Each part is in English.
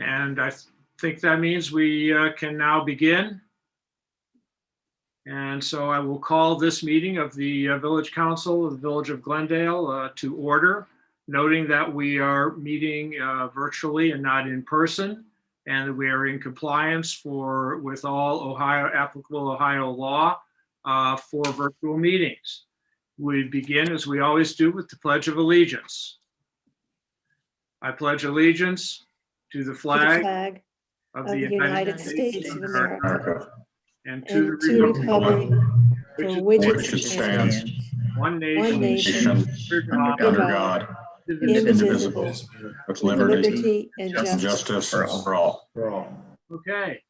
And I think that means we can now begin. And so I will call this meeting of the Village Council of the Village of Glendale to order, noting that we are meeting virtually and not in person, and that we are in compliance with all applicable Ohio law for virtual meetings. We begin, as we always do, with the Pledge of Allegiance. I pledge allegiance to the flag of the United States of America and to the republic for which it stands, one nation, nation, under God, indivisible, with liberty and and justice for all. Okay.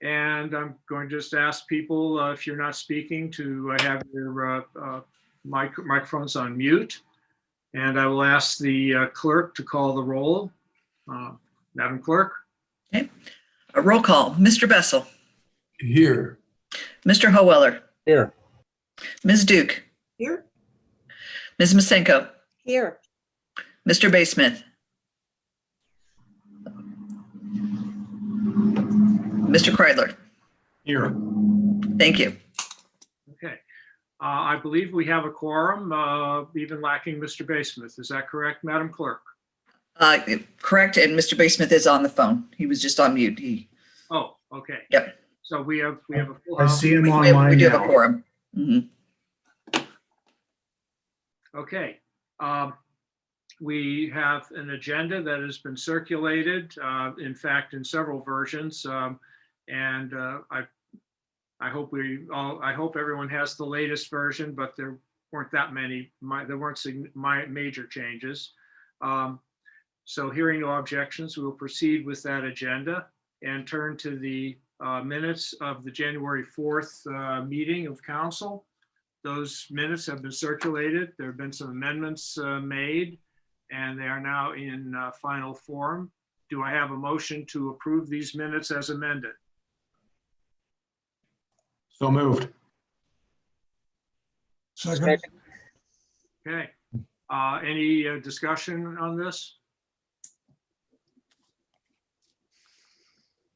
And I'm going to just ask people, if you're not speaking, to have your microphones on mute. And I will ask the clerk to call the roll. Madam Clerk? Okay. A roll call. Mr. Bessel. Here. Mr. Howeller. Here. Ms. Duke. Here. Ms. Masenko. Here. Mr. Baysmith. Mr. Kreidler. Here. Thank you. Okay. I believe we have a quorum, even lacking Mr. Baysmith. Is that correct, Madam Clerk? Correct, and Mr. Baysmith is on the phone. He was just on mute. Oh, okay. Yep. So we have a full I house. see him We online do have a now. quorum. Mhm. Okay. We have an agenda that has been circulated, in fact, in several versions. And I hope everyone has the latest version, but there weren't that many. There weren't major changes. So hearing no objections, we will proceed with that agenda and turn to the minutes of the January 4th meeting of council. Those minutes have been circulated. There have been some amendments made, and they are now in final form. Do I have a motion to approve these minutes as amended? So moved. Second. Okay. Any discussion on this?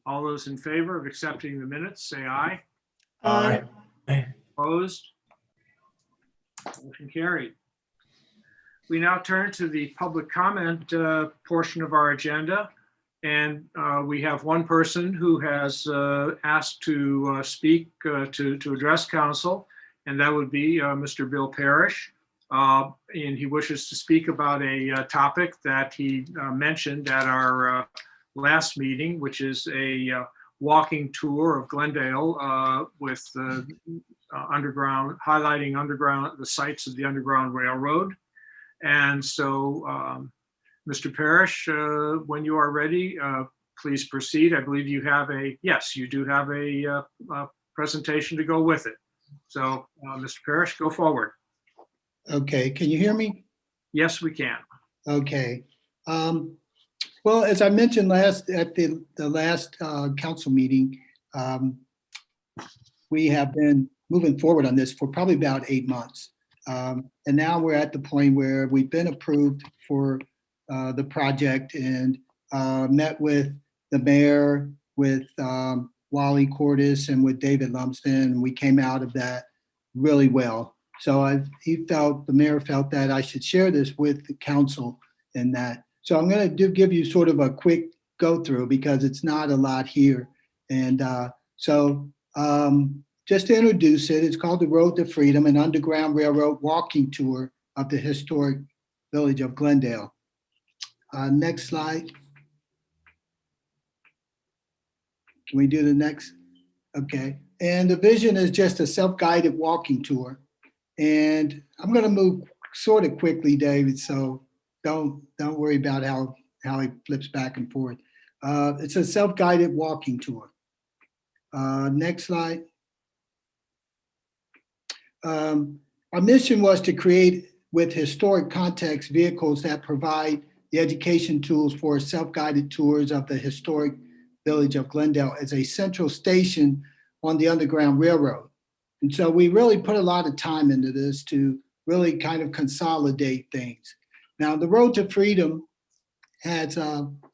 All those in favor of accepting the minutes, say aye. Aye. Opposed? Motion carried. We now turn to the public comment portion of our agenda. And we have one person who has asked to speak to address council, and that would be Mr. Bill Parrish. And he wishes to speak about a topic that he mentioned at our last meeting, which is a walking tour of Glendale with highlighting the sites of the Underground Railroad. And so, Mr. Parrish, when you are ready, please proceed. I believe you have you do have a presentation to go with it. So, Mr. Parrish, go forward. Okay, can you hear me? Yes, we can. Okay. Well, as I mentioned at the last council meeting, we have been moving forward on this for probably about 8 months. And now we're at the point where we've been approved for the project and met with the mayor, with Wally Cordes and with David Lumsden. We came out of that really well. So the mayor felt that I should share this with the council in that. So I'm going to give you sort of a quick go through because it's not a lot here. And just to introduce it, it's called the Road to Freedom, an Underground Railroad walking tour of the historic village of Glendale. Next slide. Can we do the next? Okay. And the vision is just a self-guided walking tour. And I'm going to move sort of quickly, David, so don't worry about how he flips back and forth. It's a self-guided walking tour. Next slide. Our mission was to create, with historic context, vehicles that provide the education tools for self-guided tours of the historic village of Glendale as a central station on the Underground Railroad. And so we really put a lot of time into this to really kind of consolidate things. Now, the Road to Freedom has,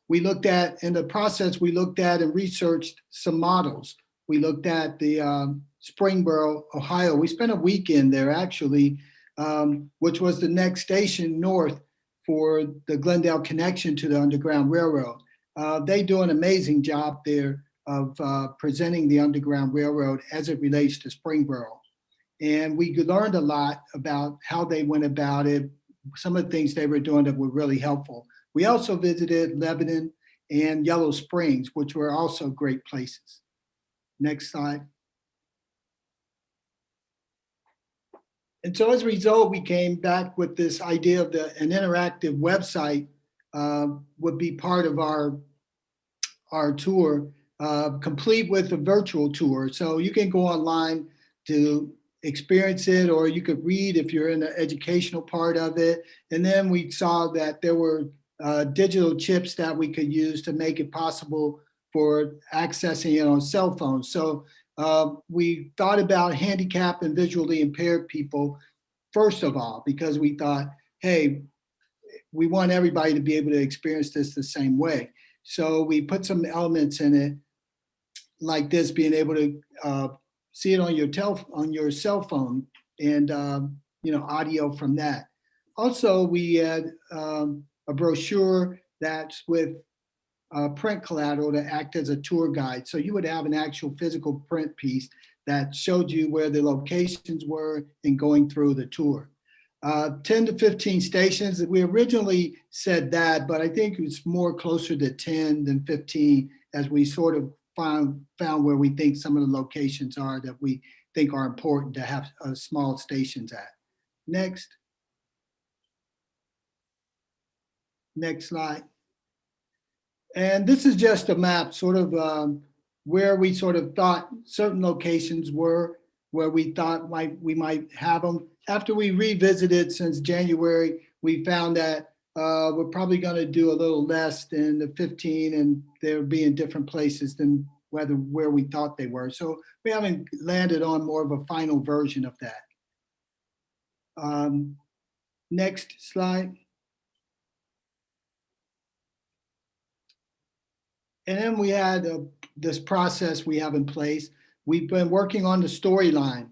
we looked at, in the process, we looked at and researched some models. We looked at the Springboro, Ohio. We spent a weekend there actually, which was the next station north for the Glendale connection to the Underground Railroad. They do an amazing job there of presenting the Underground Railroad as it relates to Springboro. And we learned a lot about how they went about it, some of the things they were doing that were really helpful. We also visited Lebanon and Yellow Springs, which were also great places. Next slide. And so as a result, we came back with this idea of an interactive website would be part of our tour, complete with a virtual tour. So you can go online to experience it, or you could read if you're in the educational part of it. And then we saw that there were digital chips that we could use to make it possible for accessing it on cell phones. So we thought about handicapped and visually impaired people, first of all, because we thought, hey, we want everybody to be able to experience this the same way. So we put some elements in it, like this, being able to see it on your cell phone, and audio from that. Also, we had a brochure that's with print collateral to act as a tour guide. So you would have an actual physical print piece that showed you where the locations were and going through the tour. 10 to 15 stations. We originally said that, but I think it's more closer to 10 than 15 as we sort of found where we think some of the locations are that we think are important to have small stations at. Next. Next slide. And this is just a map, sort of where we sort of thought certain locations were, where we thought we might have them. After we revisited since January, we found that we're probably going to do a little less than the 15, and they'll be in different places than where we thought they were. So we haven't landed on more of a final version of that. Next slide. And then we had this process we have in place. We've been working on the storyline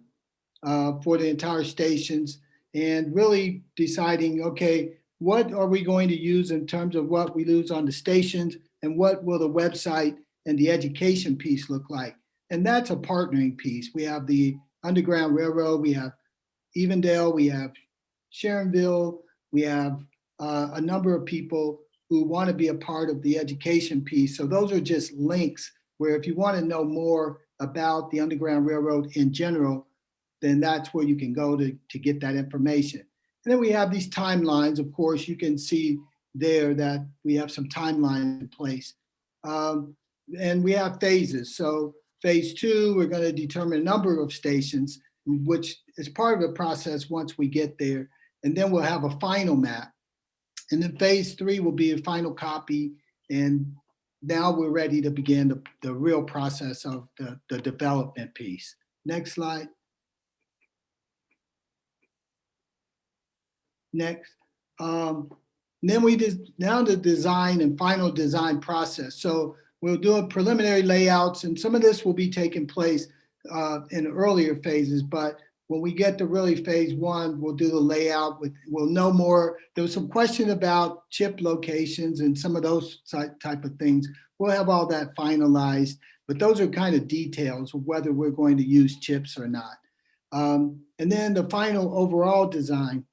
for the entire stations and really deciding, okay, what are we going to use in terms of what we lose on the stations, and what will the website and the education piece look like? And that's a partnering piece. We have the Underground Railroad, we have Evendale, we have Sharonville, we have a number of people who want to be a part of the education piece. So those are just links where if you want to know more about the Underground Railroad in general, then that's where you can go to get that information. And then we have these timelines. Of course, you can see there that we have some timeline in place. And we have phases. So phase 2, we're going to determine a number of stations, which is part of the process once we get there. And then we'll have a final map. And then phase 3 will be a final copy. And now we're ready to begin the real process of the development piece. Next slide. Next. Then now the design and final design process. So we'll do preliminary layouts, and some of this will be taking place in earlier phases, but when we get to really phase 1, we'll do the layout. We'll know more. There was some question about chip locations and some of those type of things. We'll have all that finalized, but those are kind of details of whether we're going to use chips or not. And then the final overall design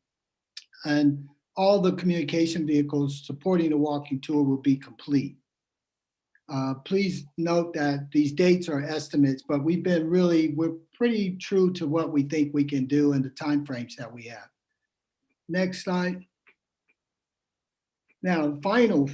and all the communication vehicles supporting the walking tour will be complete. Please note that these dates are estimates, but we're pretty true to what we think we can do in the timeframes that we have. Next slide. Now, the final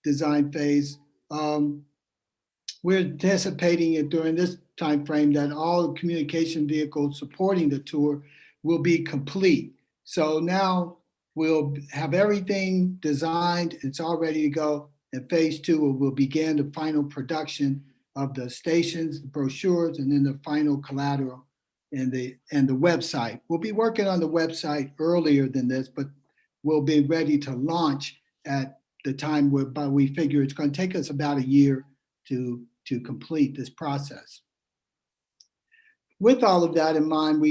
design phase, we're anticipating it during this timeframe that all the communication vehicles supporting the tour will be complete. So now we'll have everything designed, it's all ready to go. In phase 2, we'll begin the final production of the stations, the brochures, and then the final collateral and the website. We'll be working on the website earlier than this, but we'll be ready to launch at the time whereby we figure it's going to take us about a year to complete this process. With all of that in mind,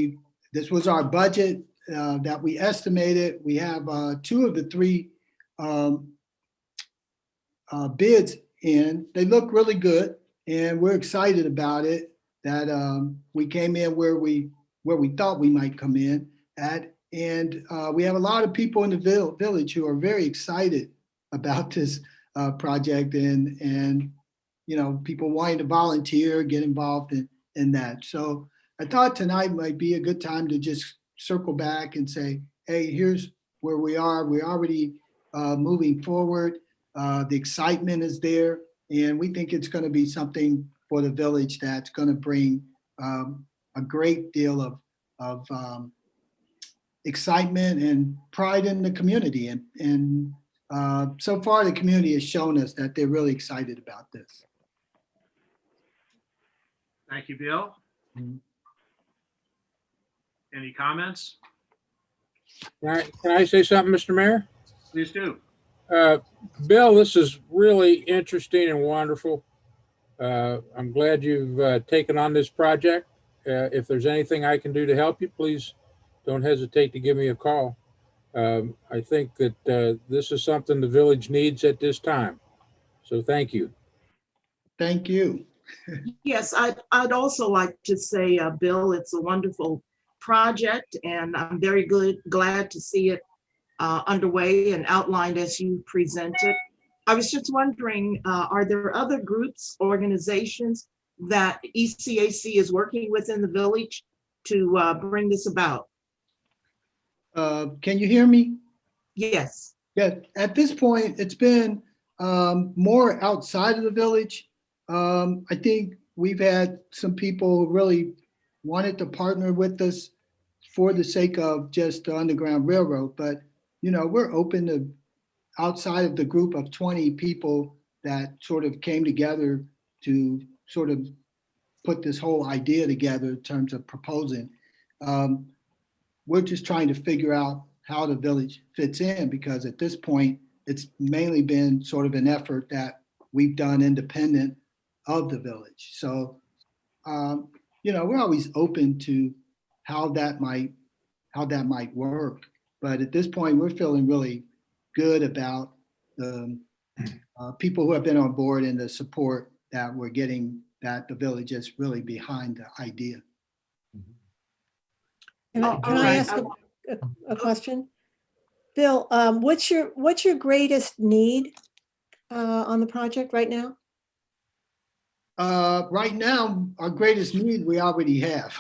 this was our budget that we estimated. We have 2 of the 3 bids in. They look really good, and we're excited about it that we came in where we thought we might come in at. And we have a lot of people in the village who are very excited about this project, and people wanting to volunteer, get involved in that. So I thought tonight might be a good time to just circle back and say, hey, here's where we are. We're already moving forward. The excitement is there, and we think it's going to be something for the village that's going to bring a great deal of excitement and pride in the community. And so far, the community has shown us that they're really excited about this. Thank you, Bill. Any comments? Can I say something, Mr. Mayor? Please do. Bill, this is really interesting and wonderful. I'm glad you've taken on this project. If there's anything I can do to help you, please don't hesitate to give me a call. I think that this is something the village needs at this time. So thank you. Thank you. Yes, I'd also like to say, Bill, it's a wonderful project, and I'm very glad to see it underway and outlined as you presented. I was just wondering, are there other groups, organizations that ECAC is working with in the village to bring this about? Can you hear me? Yes. Yeah, at this point, it's been more outside of the village. I think we've had some people who really wanted to partner with us for the sake of just the Underground Railroad, but we're open to outside of the group of 20 people that sort of came together to sort of put this whole idea together in terms of proposing. We're just trying to figure out how the village fits in, because at this point, it's mainly been sort of an effort that we've done independent of the village. So, we're always open to how that might work. But at this point, we're feeling really good about the people who have been on board and the support that we're getting, that the village is really behind the idea. Can All I right. ask a question? Bill, what's your greatest need on the project right now? Right now, our greatest need we already have.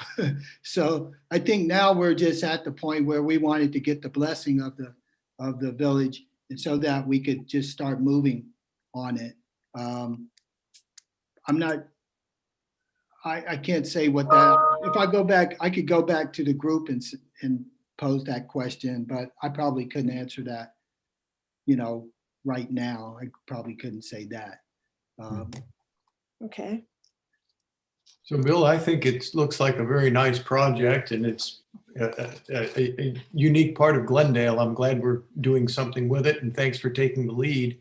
So I think now we're just at the point where we wanted to get the blessing of the village, and so that we could just start moving on it. I can't say what that, if I go back, I could go back to the group and pose that question, but I probably couldn't answer that, right now. I probably couldn't say that. Okay. So Bill, I think it looks like a very nice project, and it's a unique part of Glendale. I'm glad we're doing something with it, and thanks for taking the lead.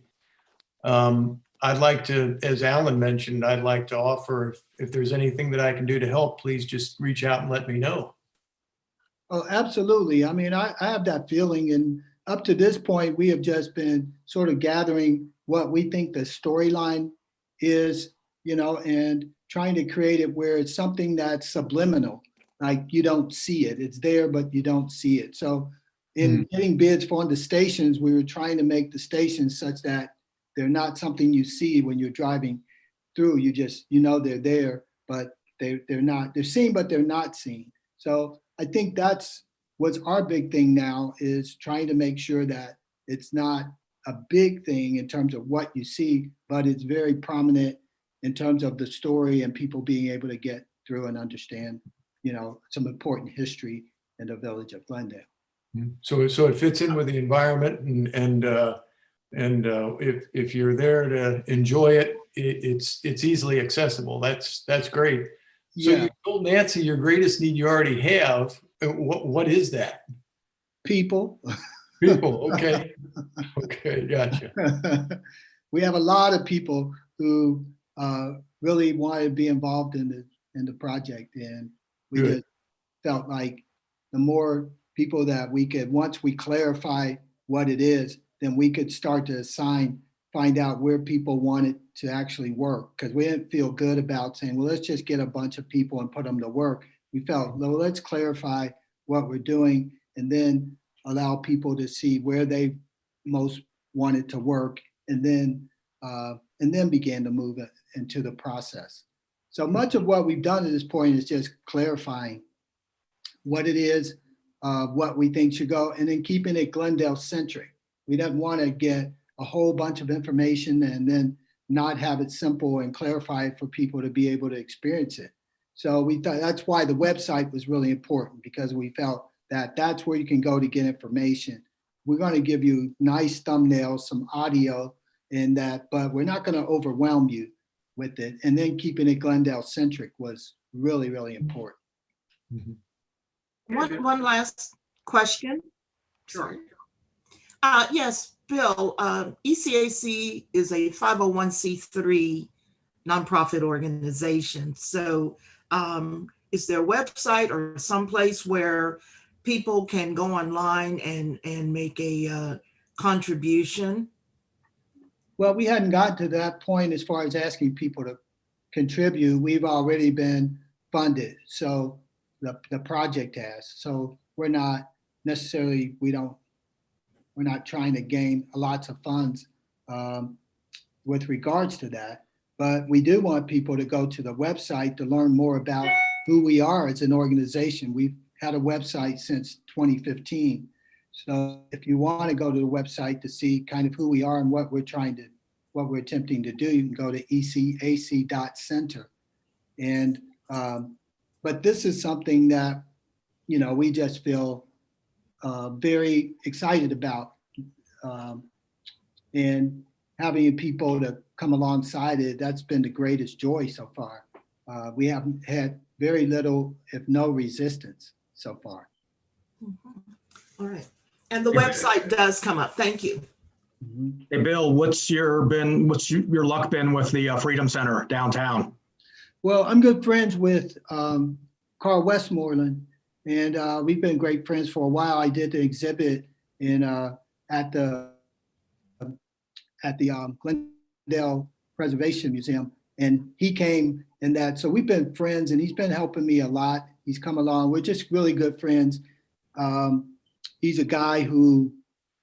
I'd like to, as Alan mentioned, I'd like to offer, if there's anything that I can do to help, please just reach out and let me know. Oh, absolutely. I mean, I have that feeling, and up to this point, we have just been sort of gathering what we think the storyline is, and trying to create it where it's something that's subliminal, like you don't see it. It's there, but you don't see it. So in getting bids for the stations, we were trying to make the stations such that they're not something you see when you're driving through. You just, they're there, but they're not, they're seen, but they're not seen. So I think that's what's our big thing now, is trying to make sure that it's not a big thing in terms of what you see, but it's very prominent in terms of the story and people being able to get through and understand, some important history in the village of Glendale. So it fits in with the environment, and if you're there to enjoy it, it's easily accessible. That's great. So Yeah. You told Nancy your greatest need you already have. What is that? People. People, okay. Okay, gotcha. We have a lot of people who really want to be involved in the project, and we Good. just felt like the more people that we could, once we clarify what it is, then we could start to find out where people wanted to actually work. Because we didn't feel good about saying, well, let's just get a bunch of people and put them to work. We felt, well, let's clarify what we're doing and then allow people to see where they most wanted to work, and then began to move it into the process. So much of what we've done at this point is just clarifying what it is, what we think should go, and then keeping it Glendale centric. We don't want to get a whole bunch of information and then not have it simple and clarify it for people to be able to experience it. So we thought that's why the website was really important, because we felt that that's where you can go to get information. We're going to give you nice thumbnails, some audio in that, but we're not going to overwhelm you with it. And then keeping it Glendale centric was really, really important. One last question. Sure. Yes, Bill, ECAC is a 501c3 nonprofit organization. So is there a website or someplace where people can go online and make a contribution? Well, we hadn't gotten to that point as far as asking people to contribute. We've already been funded. So the project has. So we're not necessarily, we're not trying to gain lots of funds with regards to that. But we do want people to go to the website to learn more about who we are as an organization. We've had a website since 2015. So if you want to go to the website to see kind of who we are and what we're attempting to do, you can go to ecac.center. And but this is something that, we just feel very excited about, and having people to come alongside it. That's been the greatest joy so far. We haven't had very little, if no, resistance so far. All right. And the website does come up. Thank you. Hey, Bill, what's your luck been with the Freedom Center downtown? Well, I'm good friends with Carl Westmoreland, and we've been great friends for a while. I did the exhibit at the Glendale Preservation Museum, and he came in that. So we've been friends, and he's been helping me a lot. He's come along. We're just really good friends. He's a guy who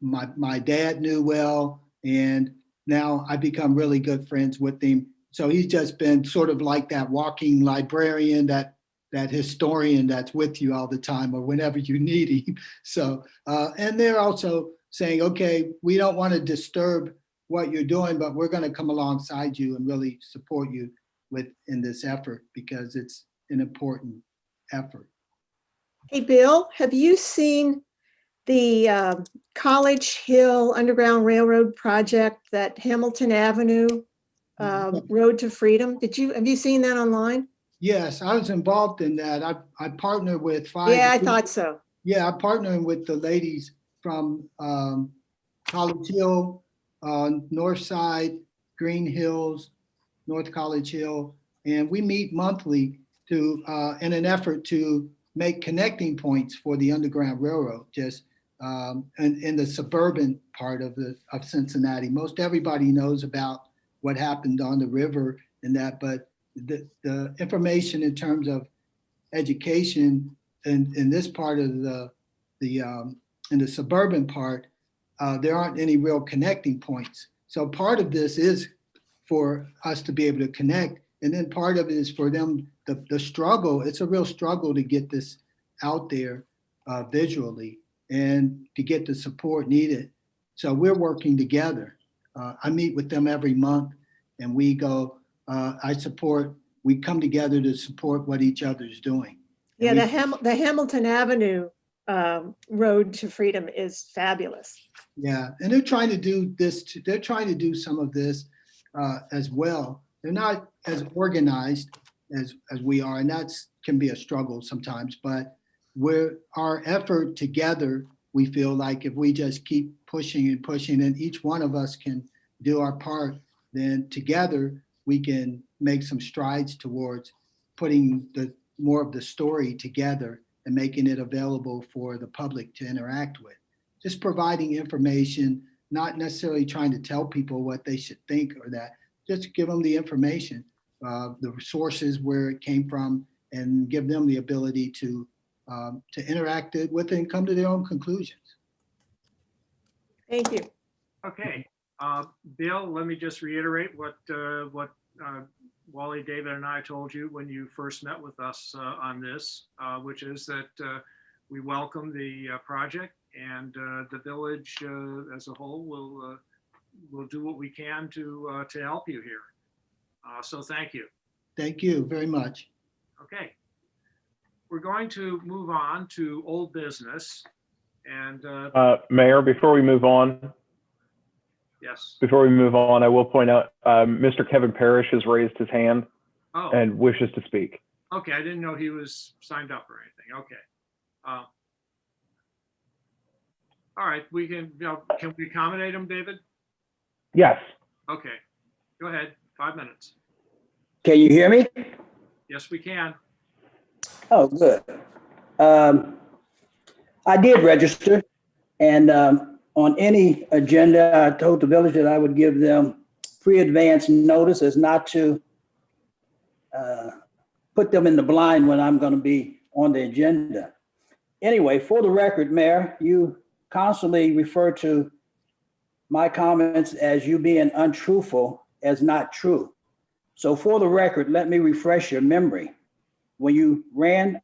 my dad knew well, and now I've become really good friends with him. So he's just been sort of like that walking librarian, that historian that's with you all the time or whenever you need him. So, and they're also saying, okay, we don't want to disturb what you're doing, but we're going to come alongside you and really support you in this effort, because it's an important effort. Hey, Bill, have you seen the College Hill Underground Railroad project, that Hamilton Avenue Road to Freedom? Have you seen that online? Yes, I was involved in that. I partnered with five. Yeah, I thought so. Yeah, I'm partnering with the ladies from College Hill, North Side, Green Hills, North College Hill, and we meet monthly in an effort to make connecting points for the Underground Railroad, just in the suburban part of Cincinnati. Most everybody knows about what happened on the river and that, but the information in terms of education in this part of in the suburban part, there aren't any real connecting points. So part of this is for us to be able to connect, and then part of it is for them, the struggle. It's a real struggle to get this out there visually and to get the support needed. So we're working together. I meet with them every month, and we go, we come together to support what each other's doing. Yeah, the Hamilton Avenue Road to Freedom is fabulous. Yeah, and they're trying to do this. They're trying to do some of this as well. They're not as organized as we are, and that can be a struggle sometimes. But our effort together we feel like if we just keep pushing and pushing, and each one of us can do our part, then together we can make some strides towards putting more of the story together and making it available for the public to interact with. Just providing information, not necessarily trying to tell people what they should think or that, just give them the information, the sources where it came from, and give them the ability to interact with it and come to their own conclusions. Thank you. Okay, Bill, let me just reiterate what Wally, David, and I told you when you first met with us on this, which is that we welcome the project, and the village as a whole will do what we can to help you here. So thank you. Thank you very much. Okay, we're going to move on to old business, and Mayor, before we move on, yes. I will point out Mr. Kevin Parrish has raised his hand Oh, and wishes to speak. okay. I didn't know he was signed up or anything. Okay. All right, we can we accommodate him, David? Yes. Okay, go ahead. 5 minutes. Can you hear me? Yes, we can. Oh, good. I did register, and on any agenda, I told the village that I would give them pre-advance notice as not to put them in the blind when I'm going to be on the agenda. Anyway, for the record, Mayor, you constantly refer to my comments as you being untruthful as not true. So for the record, let me refresh your memory. When you ran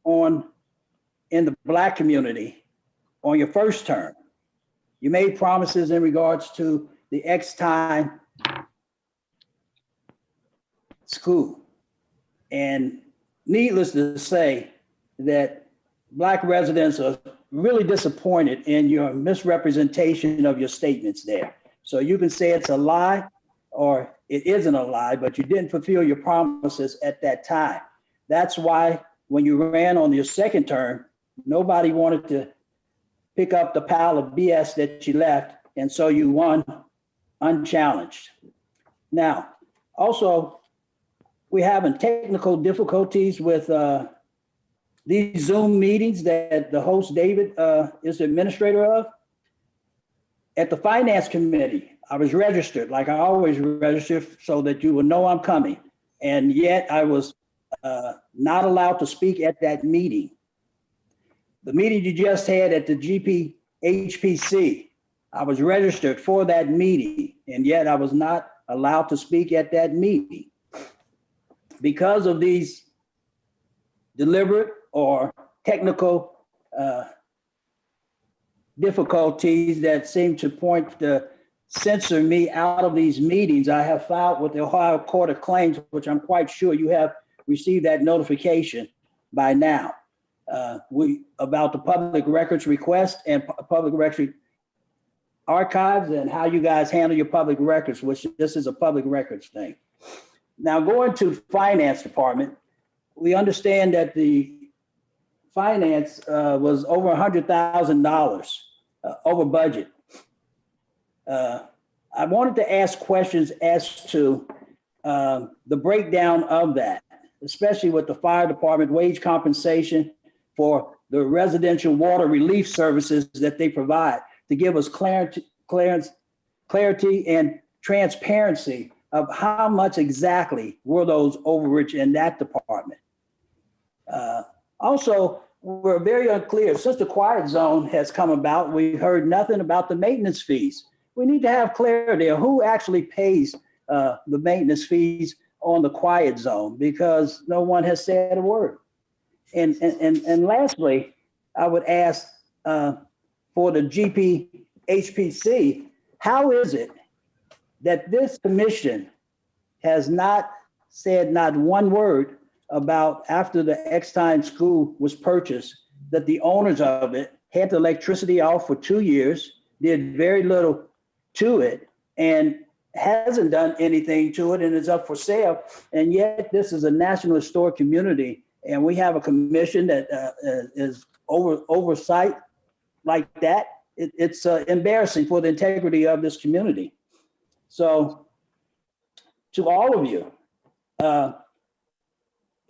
in the Black community on your first term, you made promises in regards to the X-Time school. And needless to say that Black residents are really disappointed in your misrepresentation of your statements there. So you can say it's a lie or it isn't a lie, but you didn't fulfill your promises at that time. That's why when you ran on your second term, nobody wanted to pick up the pile of BS that you left, and so you won unchallenged. Now, also, we're having technical difficulties with these Zoom meetings that the host, David, is the administrator of. At the Finance Committee, I was registered like I always register so that you will know I'm coming. And yet I was not allowed to speak at that meeting. The meeting you just had at the HPC, I was registered for that meeting, and yet I was not allowed to speak at that meeting. Because of these deliberate or technical difficulties that seem to point to censor me out of these meetings, I have filed with the Ohio Court of Claims, which I'm quite sure you have received that notification by now. About the public records request and public record archives and how you guys handle your public records, which this is a public records thing. Now, going to finance department, we understand that the finance was over $100,000 over budget. I wanted to ask questions as to the breakdown of that, especially with the fire department wage compensation for the residential water relief services that they provide, to give us clarity and transparency of how much exactly were those overage in that department. Also, we're very unclear. Since the quiet zone has come about, we heard nothing about the maintenance fees. We need to have clarity on who actually pays the maintenance fees on the quiet zone, because no one has said a word. And lastly, I would ask for the HPC, how is it that this commission has not said not one word about, after the X-Time school was purchased, that the owners of it had the electricity off for 2 years, did very little to it, and hasn't done anything to it, and is up for sale. And yet this is a National Historic Community, and we have a commission that is oversight like that. it's embarrassing for the integrity of this community. So to all of you,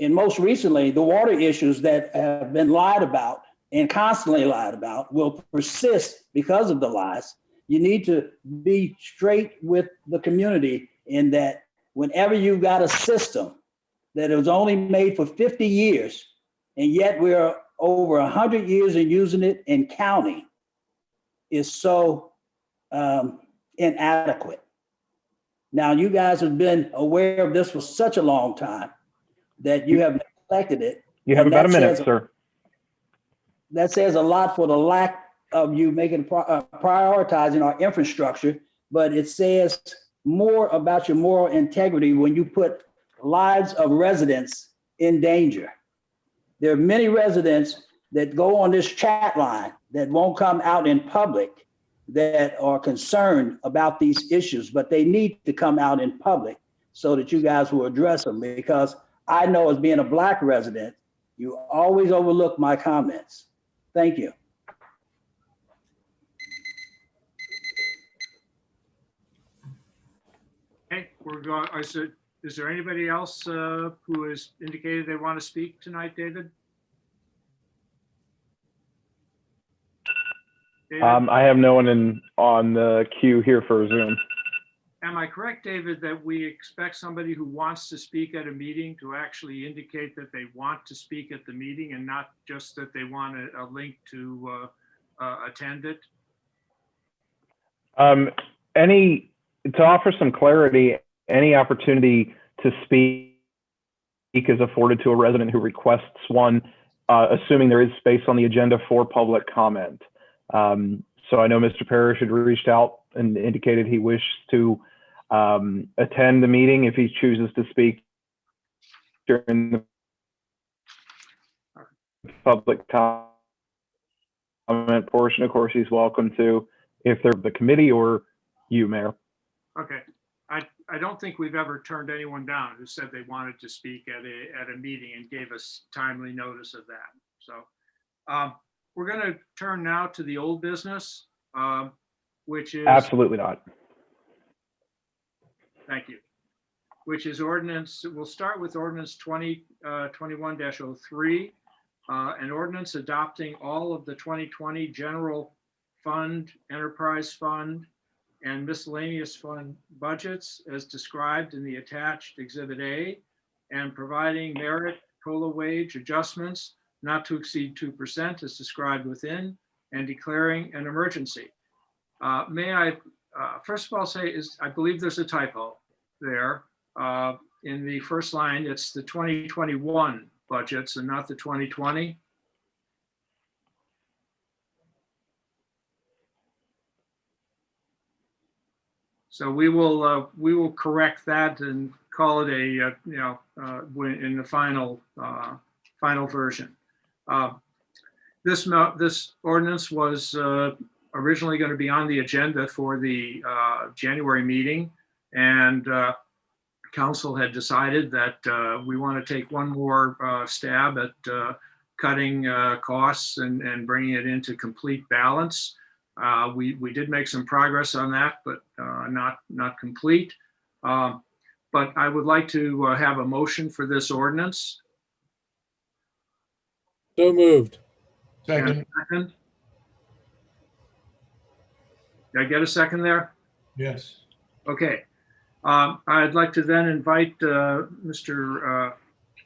and most recently, the water issues that have been lied about and constantly lied about will persist because of the lies. You need to be straight with the community in that whenever you've got a system that was only made for 50 years, and yet we're over 100 years in using it and counting, is so inadequate. Now, you guys have been aware of this for such a long time that you have neglected it. You have about a minute, sir. That says a lot for the lack of you making prioritizing our infrastructure, but it says more about your moral integrity when you put lives of residents in danger. There are many residents that go on this chat line that won't come out in public that are concerned about these issues, but they need to come out in public so that you guys will address them, because I know as being a Black resident, you always overlook my comments. Thank you. Okay, we're going, is there anybody else who has indicated they want to speak tonight, David? David? I have no one on the queue here for Zoom. Am I correct, David, that we expect somebody who wants to speak at a meeting to actually indicate that they want to speak at the meeting and not just that they want a link to attend it? To offer some clarity, any opportunity to speak is afforded to a resident who requests one, assuming there is space on the agenda for public comment. So I know Mr. Parrish had reached out and indicated he wished to attend the meeting if he chooses to speak during the public comment portion. Of course, he's welcome to, if they're the committee or you, Mayor. Okay, I don't think we've ever turned anyone down who said they wanted to speak at a meeting and gave us timely notice of that. So we're going to turn now to the old business, which is Absolutely not. Thank you. Which is ordinance. We'll start with ordinance 2021-03, an ordinance adopting all of the 2020 general fund, enterprise fund, and miscellaneous fund budgets as described in the attached Exhibit A, and providing merit COLA wage adjustments not to exceed 2% as described within, and declaring an emergency. May I first of all say I believe there's a typo there. In the first line, it's the 2021 budgets and not the 2020. So we will correct that and call it a in the final version. This ordinance was originally going to be on the agenda for the January meeting, and council had decided that we want to take one more stab at cutting costs and bringing it into complete balance. We did make some progress on that, but not complete. But I would like to have a motion for this ordinance. So moved. Second. Second. Did I get a second there? Yes. Okay. I'd like to then invite Mr.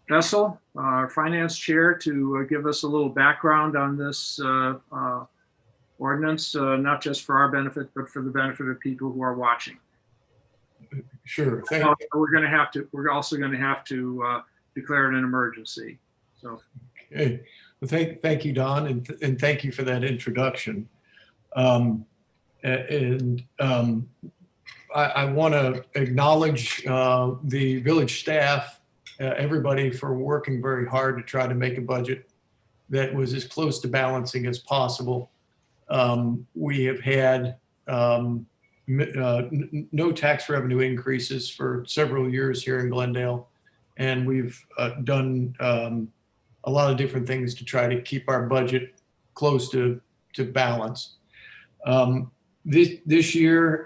Bessel, our finance chair, to give us a little background on this ordinance, not just for our benefit, but for the benefit of people who are watching. Sure. Thank you. We're also going to have to declare it an emergency. So. Okay. Well, thank you, Don, and thank you for that introduction. I want to acknowledge the village staff, everybody, for working very hard to try to make a budget that was as close to balancing as possible. We have had no tax revenue increases for several years here in Glendale, and we've done a lot of different things to try to keep our budget close to balance. This year,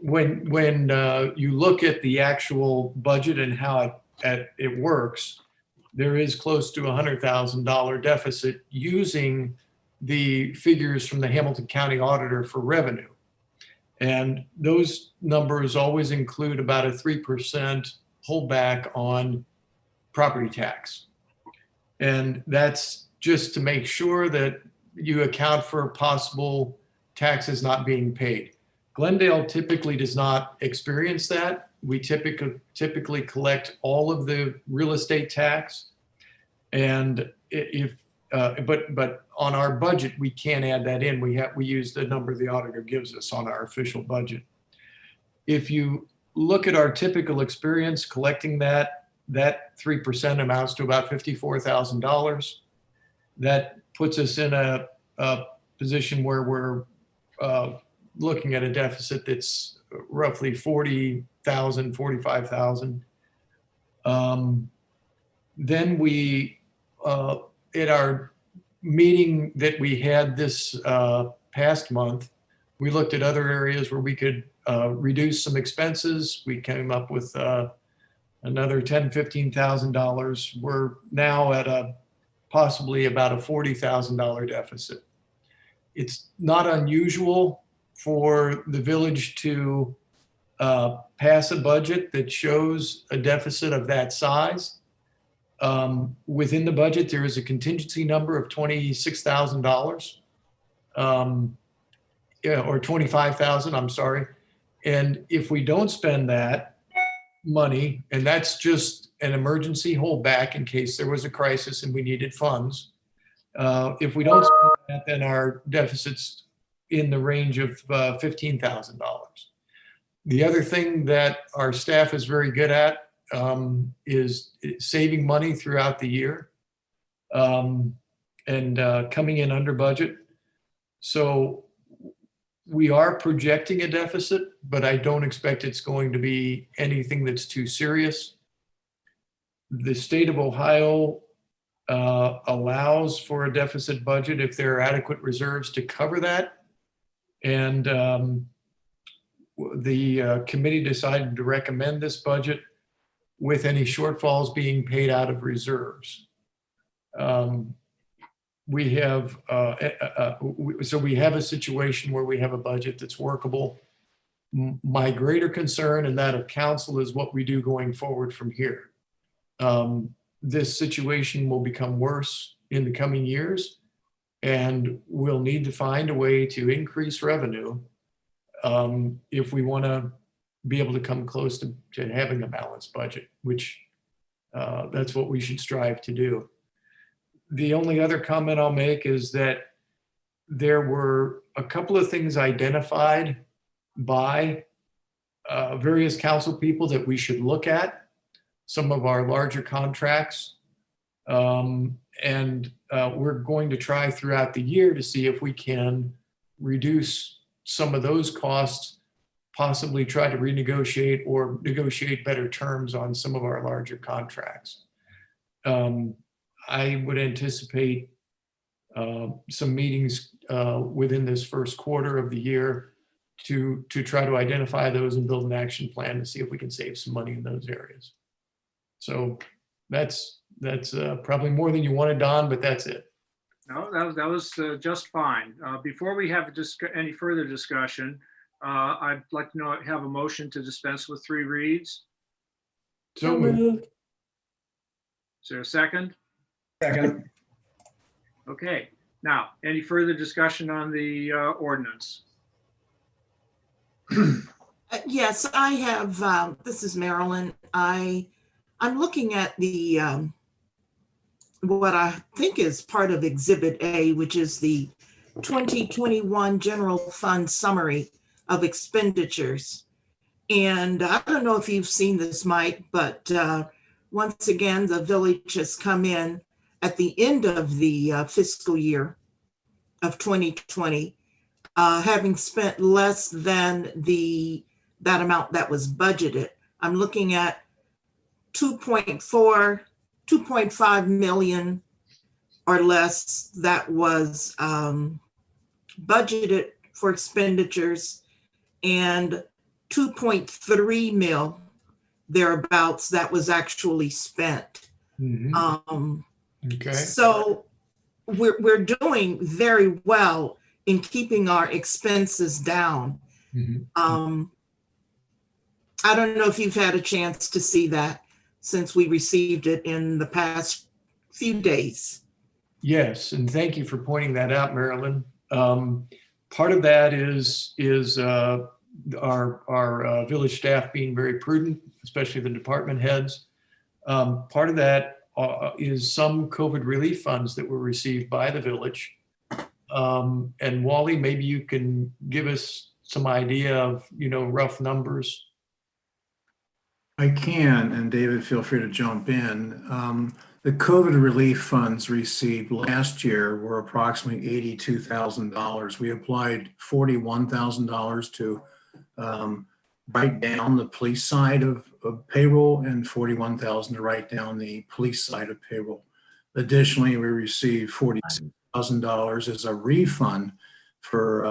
when you look at the actual budget and how it works, there is close to $100,000 deficit using the figures from the Hamilton County Auditor for revenue. And those numbers always include about a 3% holdback on property tax. And that's just to make sure that you account for possible taxes not being paid. Glendale typically does not experience that. We typically collect all of the real estate tax. And but on our budget, we can't add that in. We use the number the auditor gives us on our official budget. If you look at our typical experience collecting that 3% amounts to about $54,000. That puts us in a position where we're looking at a deficit that's roughly $40,000, $45,000. Then we, at our meeting that we had this past month, we looked at other areas where we could reduce some expenses. We came up with another $10,000, $15,000. We're now at possibly about a $40,000 deficit. It's not unusual for the village to pass a budget that shows a deficit of that size. Within the budget, there is a contingency number of $26,000, or $25,000, I'm sorry. And if we don't spend that money, and that's just an emergency holdback in case there was a crisis and we needed funds, if we don't spend that, then our deficit's in the range of $15,000. The other thing that our staff is very good at is saving money throughout the year and coming in under budget. So we are projecting a deficit, but I don't expect it's going to be anything that's too serious. The state of Ohio allows for a deficit budget if there are adequate reserves to cover that. And the committee decided to recommend this budget with any shortfalls being paid out of reserves. We have so we have a situation where we have a budget that's workable. My greater concern and that of council is what we do going forward from here. This situation will become worse in the coming years, and we'll need to find a way to increase revenue if we want to be able to come close to having a balanced budget, which that's what we should strive to do. The only other comment I'll make is that there were a couple of things identified by various council people that we should look at, some of our larger contracts. And we're going to try throughout the year to see if we can reduce some of those costs, possibly try to renegotiate or negotiate better terms on some of our larger contracts. I would anticipate some meetings within this first quarter of the year to try to identify those and build an action plan to see if we can save some money in those areas. So that's probably more than you wanted, Don, but that's it. No, that was just fine. Before we have any further discussion, I'd like to have a motion to dispense with 3 reads. So moved. Is there a second? Second. Okay. Now, any further discussion on the ordinance? Yes, I have. This is Marilyn. I'm looking at the what I think is part of Exhibit A, which is the 2021 General Fund Summary of Expenditures. And I don't know if you've seen this, Mike, but once again, the village has come in at the end of the fiscal year of 2020, having spent less than that amount that was budgeted. I'm looking at 2.5 million or less that was budgeted for expenditures and 2.3 mil thereabouts that was actually spent. Okay. So we're doing very well in keeping our expenses down. I don't know if you've had a chance to see that since we received it in the past few days. Yes, and thank you for pointing that out, Marilyn. Part of that is our village staff being very prudent, especially the department heads. Part of that is some COVID relief funds that were received by the village. And Wally, maybe you can give us some idea of, rough numbers. I can, and David, feel free to jump in. The COVID relief funds received last year were approximately $82,000. We applied $41,000 to write down the police side of payroll and $41,000 to write down the police side of payroll. Additionally, we received $46,000 as a refund for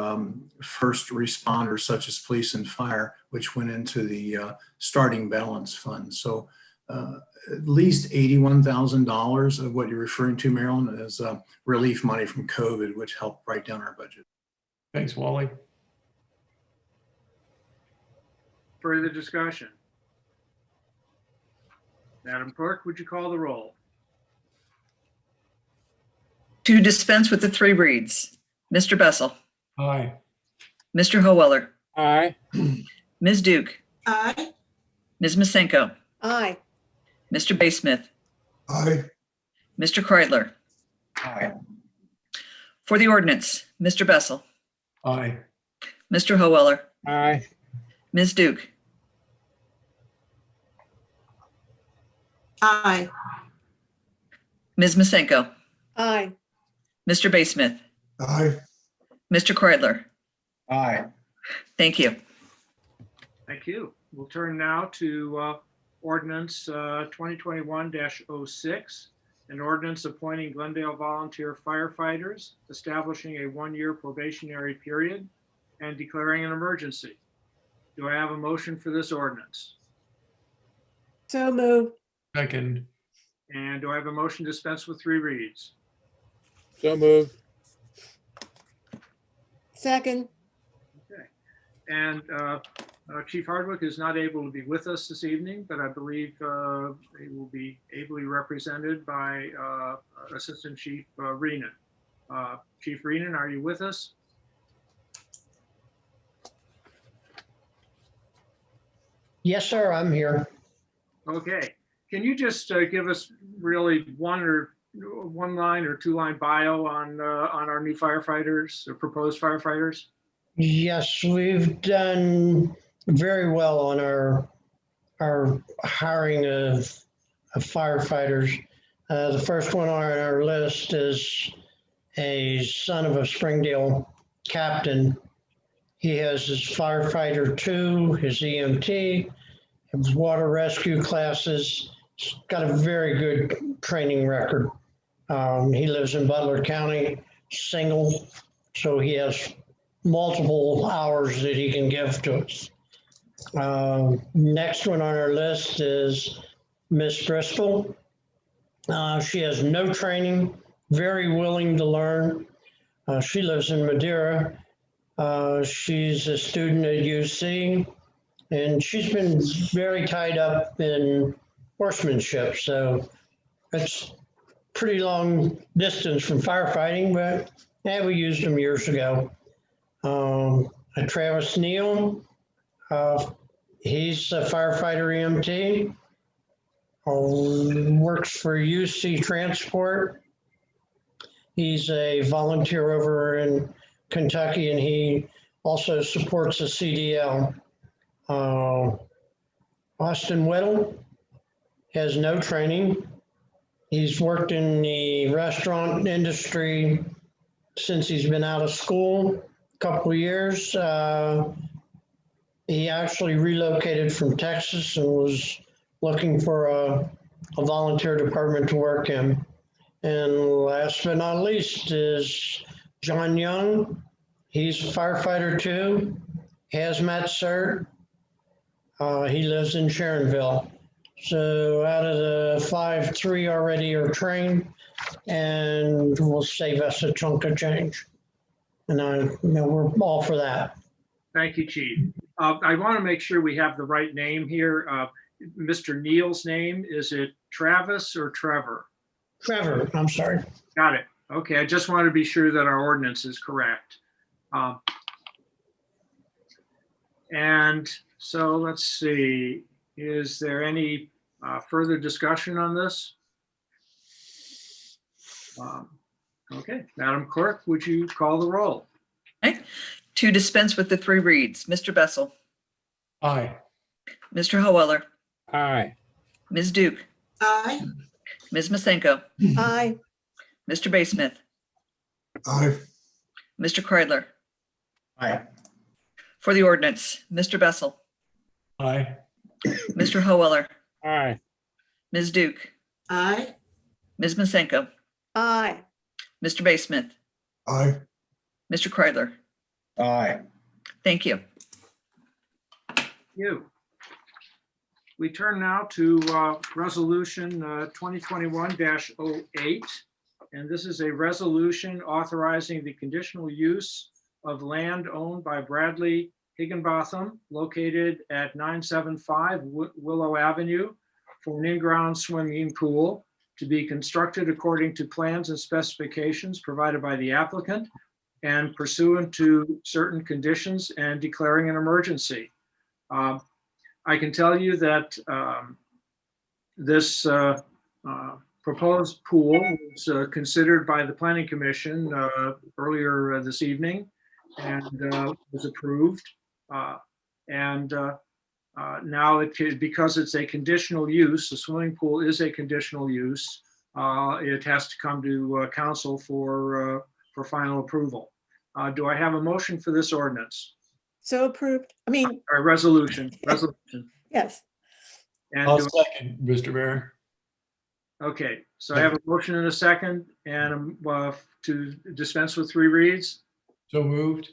first responders such as police and fire, which went into the starting balance fund. So at least $81,000 of what you're referring to, Marilyn, is relief money from COVID, which helped write down our budget. Thanks, Wally. Further discussion? Madam Clerk, would you call the roll? To dispense with the three reads, Mr. Bessel, Aye. Mr. Howeller, Aye. Ms. Duke, Aye. Ms. Masenko, Aye. Mr. Baysmith, Aye. Mr. Kreidler. Aye. For the ordinance, Mr. Bessel, Aye. Mr. Howeller, Aye. Ms. Duke, Aye. Ms. Masenko, Aye. Mr. Baysmith, Aye. Mr. Kreidler. Aye. Thank you. Thank you. We'll turn now to Ordinance 2021-06, an ordinance appointing Glendale volunteer firefighters, establishing a one-year probationary period, and declaring an emergency. Do I have a motion for this ordinance? So moved. Second. And do I have a motion to dispense with three reads? So moved. Second. Okay. And Chief Hardwick is not able to be with us this evening, but I believe he will be ably represented by Assistant Chief Reenan. Chief Reenan, are you with us? Yes, sir, I'm here. Okay. Can you just give us really one line or two line bio on our new firefighters or proposed firefighters? Yes, we've done very well on our hiring of firefighters. The first one on our list is a son of a Springdale captain. He has his firefighter 2, his EMT, his water rescue classes. He's got a very good training record. He lives in Butler County, single, so he has multiple hours that he can give to us. Next one on our list is Miss Driscoll. She has no training, very willing to learn. She lives in Madeira. She's a student at UC, and she's been very tied up in horsemanship. So it's pretty long distance from firefighting, but yeah, we used them years ago. Travis Neal, he's a firefighter EMT, works for UC Transport. He's a volunteer over in Kentucky, and he also supports the CDL. Austin Whittle has no training. He's worked in the restaurant industry since he's been out of school, a couple of years. He actually relocated from Texas and was looking for a volunteer department to work in. And last but not least is John Young. He's firefighter 2, hazmat cert. He lives in Sharonville. So out of the 5, 3 already are trained and will save us a chunk of change. And we're all for that. Thank you, Chief. I want to make sure we have the right name here. Mr. Neal's name, is it Travis or Trevor? Trevor, I'm sorry. Got it. Okay, I just want to be sure that our ordinance is correct. And so let's see, is there any further discussion on this? Okay, Madam Clerk, would you call the roll? Okay. To dispense with the 3 reads, Mr. Bessel, Aye. Mr. Howeller, Aye. Ms. Duke, Aye. Ms. Masenko, Aye. Mr. Baysmith, Aye. Mr. Kreidler. Aye. For the ordinance, Mr. Bessel, Aye. Mr. Howeller, Aye. Ms. Duke, Aye. Ms. Masenko, Aye. Mr. Baysmith, Aye. Mr. Kreidler. Aye. Thank you. You. We turn now to Resolution 2021-08, and this is a resolution authorizing the conditional use of land owned by Bradley Higginbotham located at 975 Willow Avenue for an in-ground swimming pool to be constructed according to plans and specifications provided by the applicant and pursuant to certain conditions and declaring an emergency. I can tell you that this proposed pool was considered by the Planning Commission earlier this evening and was approved. Now because it's a conditional use, the swimming pool is a conditional use, it has to come to council for final approval. Do I have a motion for this ordinance? So approved. I mean, Resolution. yes. And I'll second, Mr. Mayor. okay, so I have a motion and a second, and to dispense with 3 reads. So moved.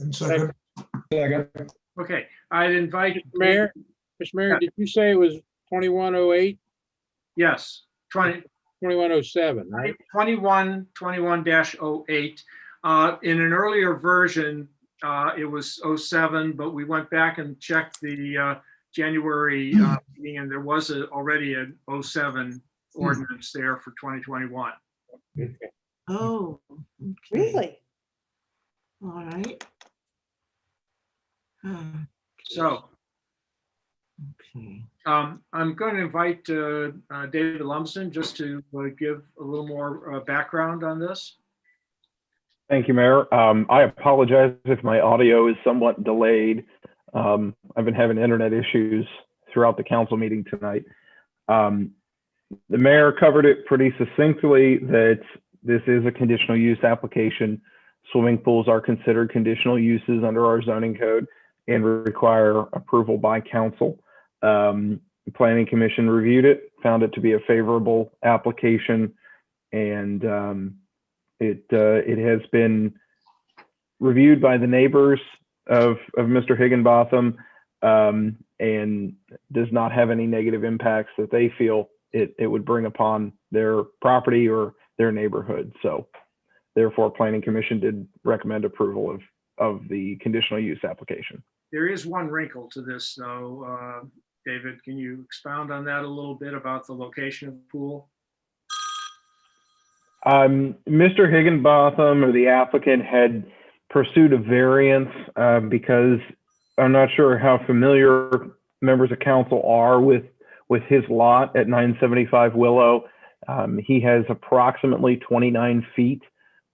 And second. Second. Okay, I'd invite. Mayor, Mr. Mayor, did you say it was 2108, Yes, 2107, right? 21-08. In an earlier version, it was 07, but we went back and checked the January meeting, and there was already an 07 ordinance there for 2021. Okay. Oh, okay. Really? All right. So Okay. I'm going to invite David Lumsden just to give a little more background on this. Thank you, Mayor. I apologize if my audio is somewhat delayed. I've been having internet issues throughout the council meeting tonight. The mayor covered it pretty succinctly that this is a conditional use application. Swimming pools are considered conditional uses under our zoning code and require approval by council. The Planning Commission reviewed it, found it to be a favorable application, and it has been reviewed by the neighbors of Mr. Higginbotham and does not have any negative impacts that they feel it would bring upon their property or their neighborhood. So therefore, Planning Commission did recommend approval of the conditional use application. There is one wrinkle to this, though. David, can you expound on that a little bit about the location of the pool? Mr. Higginbotham, or the applicant, had pursued a variance because I'm not sure how familiar members of council are with his lot at 975 Willow. He has approximately 29 feet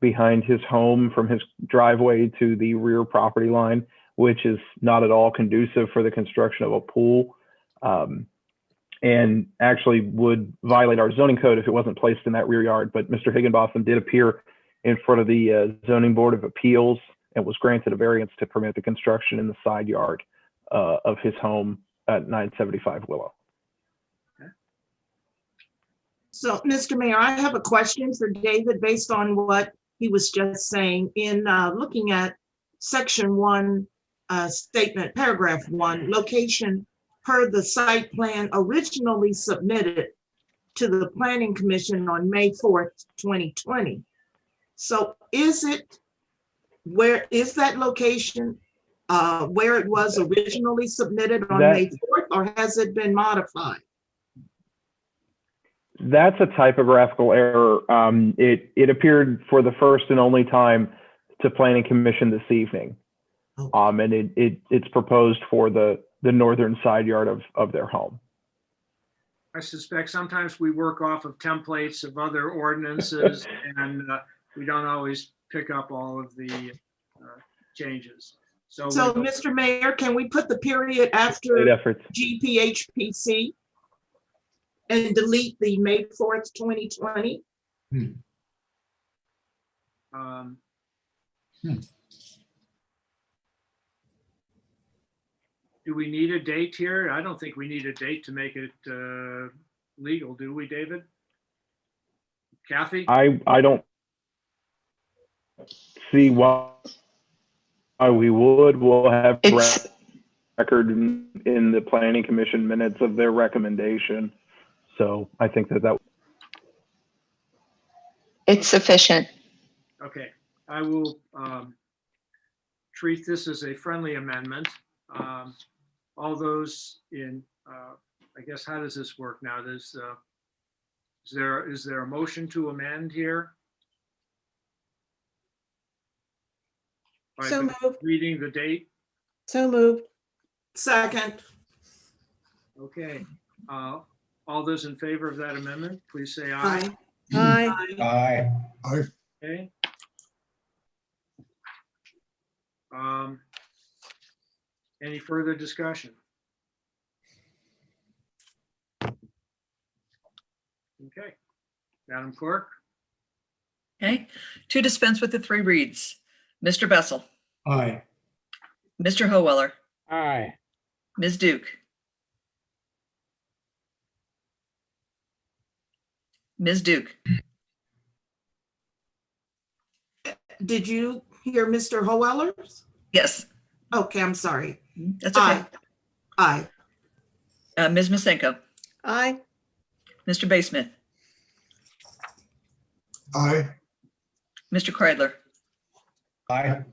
behind his home from his driveway to the rear property line, which is not at all conducive for the construction of a pool, and actually would violate our zoning code if it wasn't placed in that rear yard. But Mr. Higginbotham did appear in front of the Zoning Board of Appeals and was granted a variance to permit the construction in the side yard of his home at 975 Willow. So, Mr. Mayor, I have a question for David based on what he was just saying in looking at section 1, statement, paragraph 1, location per the site plan originally submitted to the Planning Commission on May 4th, 2020. So where is that location where it was originally submitted on May 4th, or has it been modified? That's a typographical error. It appeared for the first and only time to Planning Commission this evening. And it's proposed for the northern side yard of their home. I suspect sometimes we work off of templates of other ordinances and we don't always pick up all of the changes. So Mr. Mayor, can we put the period after GPHPC and delete the May 4th, 2020? Do we need a date here? I don't think we need a date to make it legal, do we, David? Kathy? I don't see why we would. We'll have record in the Planning Commission minutes of their recommendation. So I think that it's sufficient. Okay, I will treat this as a friendly amendment. All those in, I guess, how does this work now? Is there a motion to amend here? So moved. Reading the date. So moved. Second. Okay. All those in favor of that amendment, please say aye. Aye. Aye. Okay. Any further discussion? Okay, Madam Clerk. Okay, to dispense with the 3 reads, Mr. Bessel, Aye. Mr. Howeller, Aye. Ms. Duke, Ms. Duke. Did you hear Mr. Howeller? Yes. Okay, I'm sorry. That's okay. Aye. Ms. Masenko, Aye. Mr. Baysmith, Aye. Mr. Kreidler. Aye.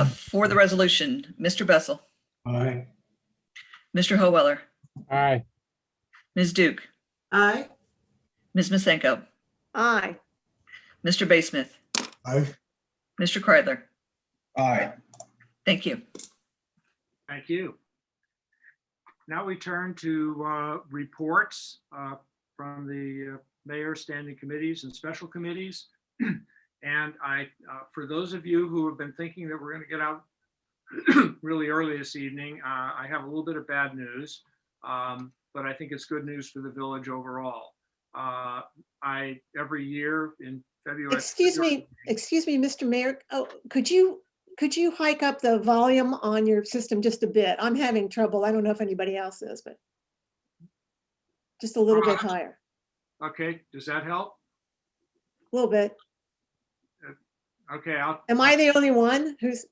For the resolution, Mr. Bessel, Aye. Mr. Howeller, Aye. Ms. Duke, Aye. Ms. Masenko, Aye. Mr. Baysmith, Aye. Mr. Kreidler. Aye. Thank you. Thank you. Now we turn to reports from the mayor, standing committees and special committees. And for those of you who have been thinking that we're going to get out really early this evening, I have a little bit of bad news, but I think it's good news for the village overall. Every year in February. Excuse me, Mr. Mayor. Oh, could you hike up the volume on your system just a bit? I'm having trouble. I don't know if anybody else is, but just a little bit higher. Okay, does that help? A little bit. Okay, Am I the only one who's?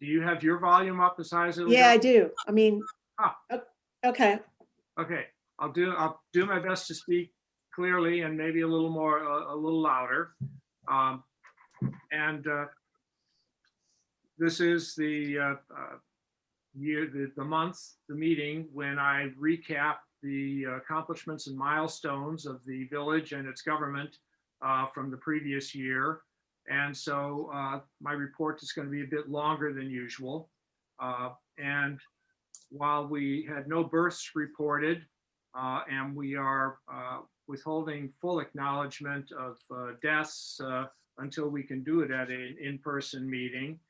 Do you have your volume up as high as it'll Yeah, go? I do. I mean, okay. Okay, I'll do my best to speak clearly and maybe a little louder. This is the meeting when I recap the accomplishments and milestones of the village and its government from the previous year. And so my report is going to be a bit longer than usual. And while we had no births reported, and we are withholding full acknowledgement of deaths until we can do it at an in-person meeting,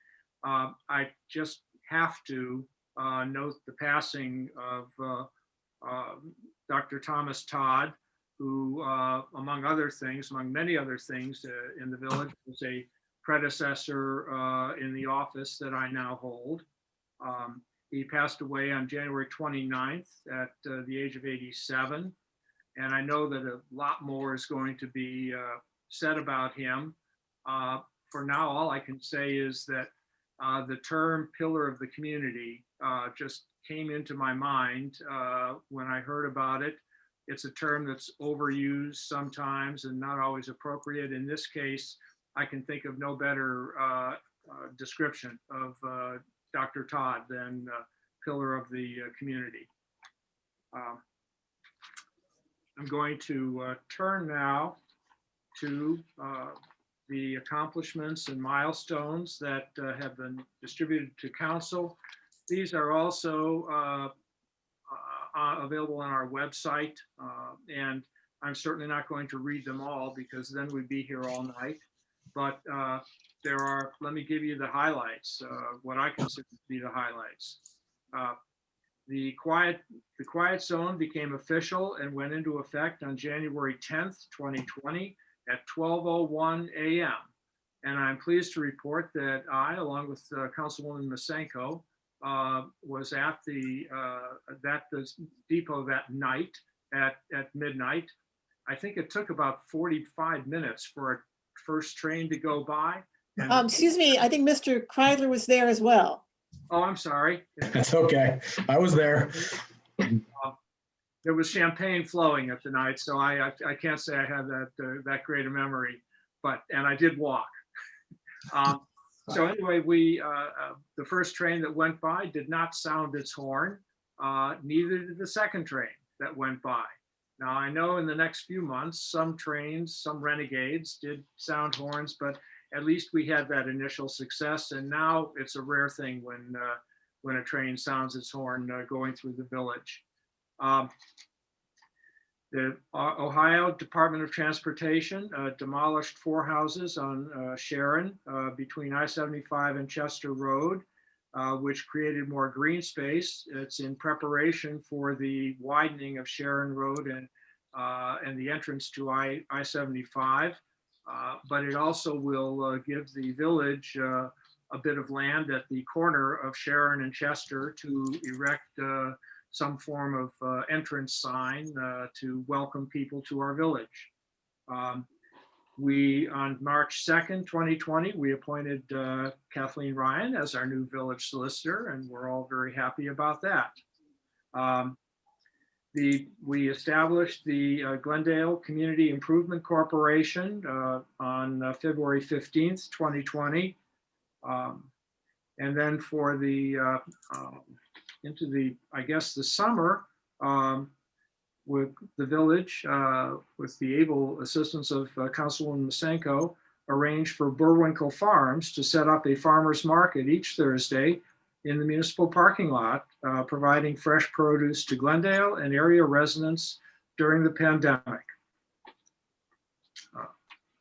I just have to note the passing of Dr. Thomas Todd, who, among many other things in the village, was a predecessor in the office that I now hold. He passed away on January 29th at the age of 87. And I know that a lot more is going to be said about him. For now, all I can say is that the term pillar of the community just came into my mind when I heard about it. It's a term that's overused sometimes and not always appropriate. In this case, I can think of no better description of Dr. Todd than pillar of the community. I'm going to turn now to the accomplishments and milestones that have been distributed to council. These are also available on our website, and I'm certainly not going to read them all because then we'd be here all night. But there are, let me give you the highlights, what I consider to be the highlights. The quiet zone became official and went into effect on January 10th, 2020 at 12:01 a.m. And I'm pleased to report that I, along with Councilwoman Masenko, was at the depot that night at midnight. I think it took about 45 minutes for a first train to go by. Excuse me, I think Mr. Kreidler was there as well. Oh, I'm sorry. That's okay. I was there. There was champagne flowing at the night, so I can't say I had that great a memory, and I did walk. So anyway, the first train that went by did not sound its horn. Neither did the second train that went by. Now I know in the next few months, some trains, some renegades did sound horns, but at least we had that initial success. And now it's a rare thing when a train sounds its horn going through the village. The Ohio Department of Transportation demolished 4 houses on Sharon between I-75 and Chester Road, which created more green space. It's in preparation for the widening of Sharon Road and the entrance to I-75. But it also will give the village a bit of land at the corner of Sharon and Chester to erect some form of entrance sign to welcome people to our village. On March 2nd, 2020, we appointed Kathleen Ryan as our new village solicitor, and we're all very happy about that. We established the Glendale Community Improvement Corporation on February 15th, 2020. And then for into the, I guess, the summer, with the village, with the able assistance of Councilwoman Masenko, arranged for Burwinkle Farms to set up a farmer's market each Thursday in the municipal parking lot, providing fresh produce to Glendale and area residents during the pandemic.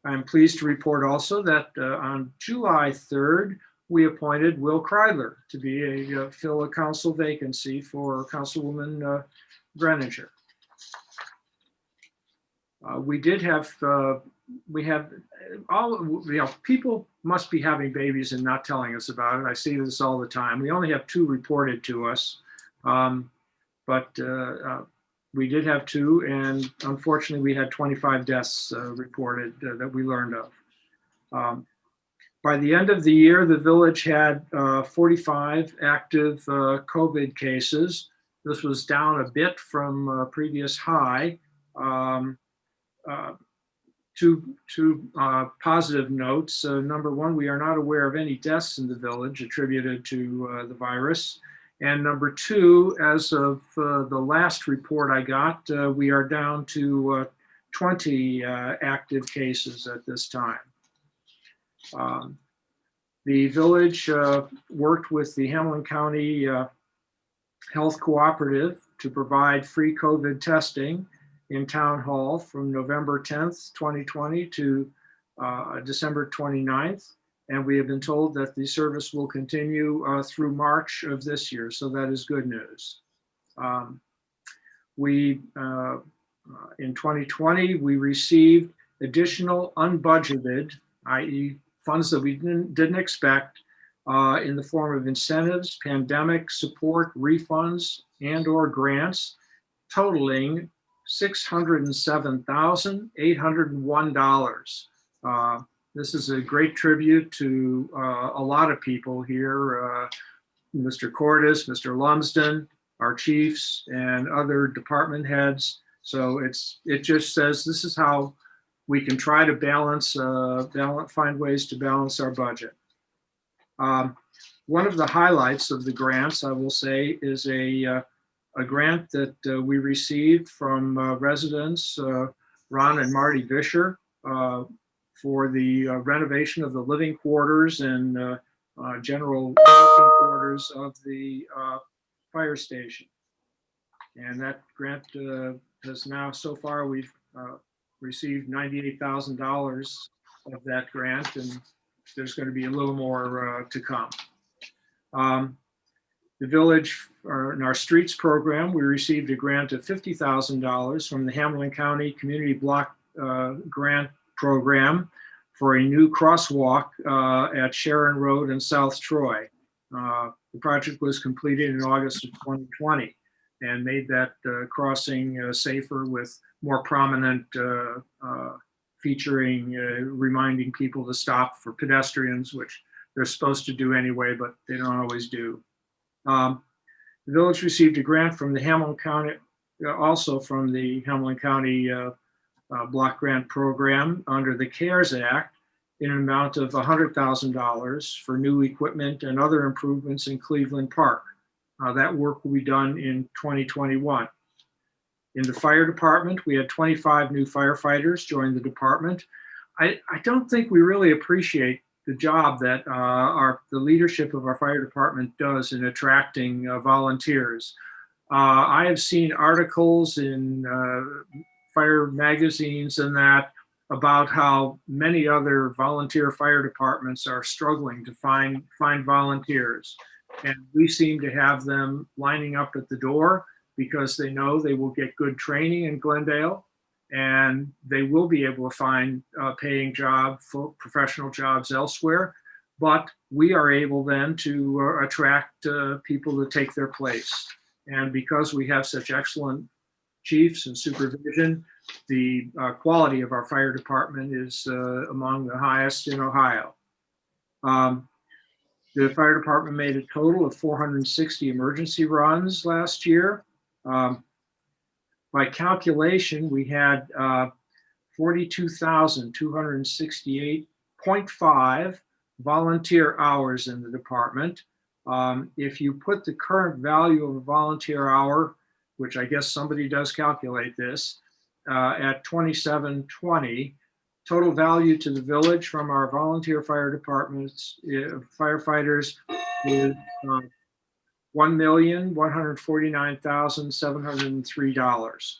I'm pleased to report also that on July 3rd, we appointed Will Kreidler to fill a council vacancy for Councilwoman Greninger. We have all, people must be having babies and not telling us about it. I see this all the time. We only have 2 reported to us, but we did have 2, and unfortunately we had 25 deaths reported that we learned of. By the end of the year, the village had 45 active COVID cases. This was down a bit from a previous high. Two positive notes. Number one, we are not aware of any deaths in the village attributed to the virus. And number 2, as of the last report I got, we are down to 20 active cases at this time. The village worked with the Hamilton County Health Cooperative to provide free COVID testing in Town Hall from November 10th, 2020 to December 29th. And we have been told that the service will continue through March of this year. So that is good news. In 2020, we received additional unbudgeted, i.e. funds that we didn't expect in the form of incentives, pandemic support, refunds, and or grants totaling $607,801 This is a great tribute to a lot of people here, Mr. Cordes, Mr. Lumsden, our chiefs, and other department heads. So it just says this is how we can try to find ways to balance our budget. One of the highlights of the grants, I will say, is a grant that we received from residents, Ron and Marty Vischer, for the renovation of the living quarters and general working quarters of the fire station. And that grant has now, so far, we've received $98,000 of that grant, and there's going to be a little more to come. The village, in our streets program, we received a grant of $50,000 from the Hamilton County Community Block Grant Program for a new crosswalk at Sharon Road and South Troy. The project was completed in August of 2020 and made that crossing safer with more prominent featuring, reminding people to stop for pedestrians, which they're supposed to do anyway, but they don't always do. The village received a grant from the Hamilton County, also from the Hamilton County Block Grant Program under the CARES Act in an amount of $100,000 for new equipment and other improvements in Cleveland Park. That work will be done in 2021. In the fire department, we had 25 new firefighters join the department. I don't think we really appreciate the job that the leadership of our fire department does in attracting volunteers. I have seen articles in fire magazines and that about how many other volunteer fire departments are struggling to find volunteers. And we seem to have them lining up at the door because they know they will get good training in Glendale and they will be able to find a paying job, for professional jobs elsewhere. But we are able then to attract people to take their place. And because we have such excellent chiefs and supervision, the quality of our fire department is among the highest in Ohio. The fire department made a total of 460 emergency runs last year. By calculation, we had 42,268.5 volunteer hours in the department. If you put the current value of a volunteer hour, which I guess somebody does calculate this, at $27.20, total value to the village from our volunteer fire departments, firefighters, is $1,149,703.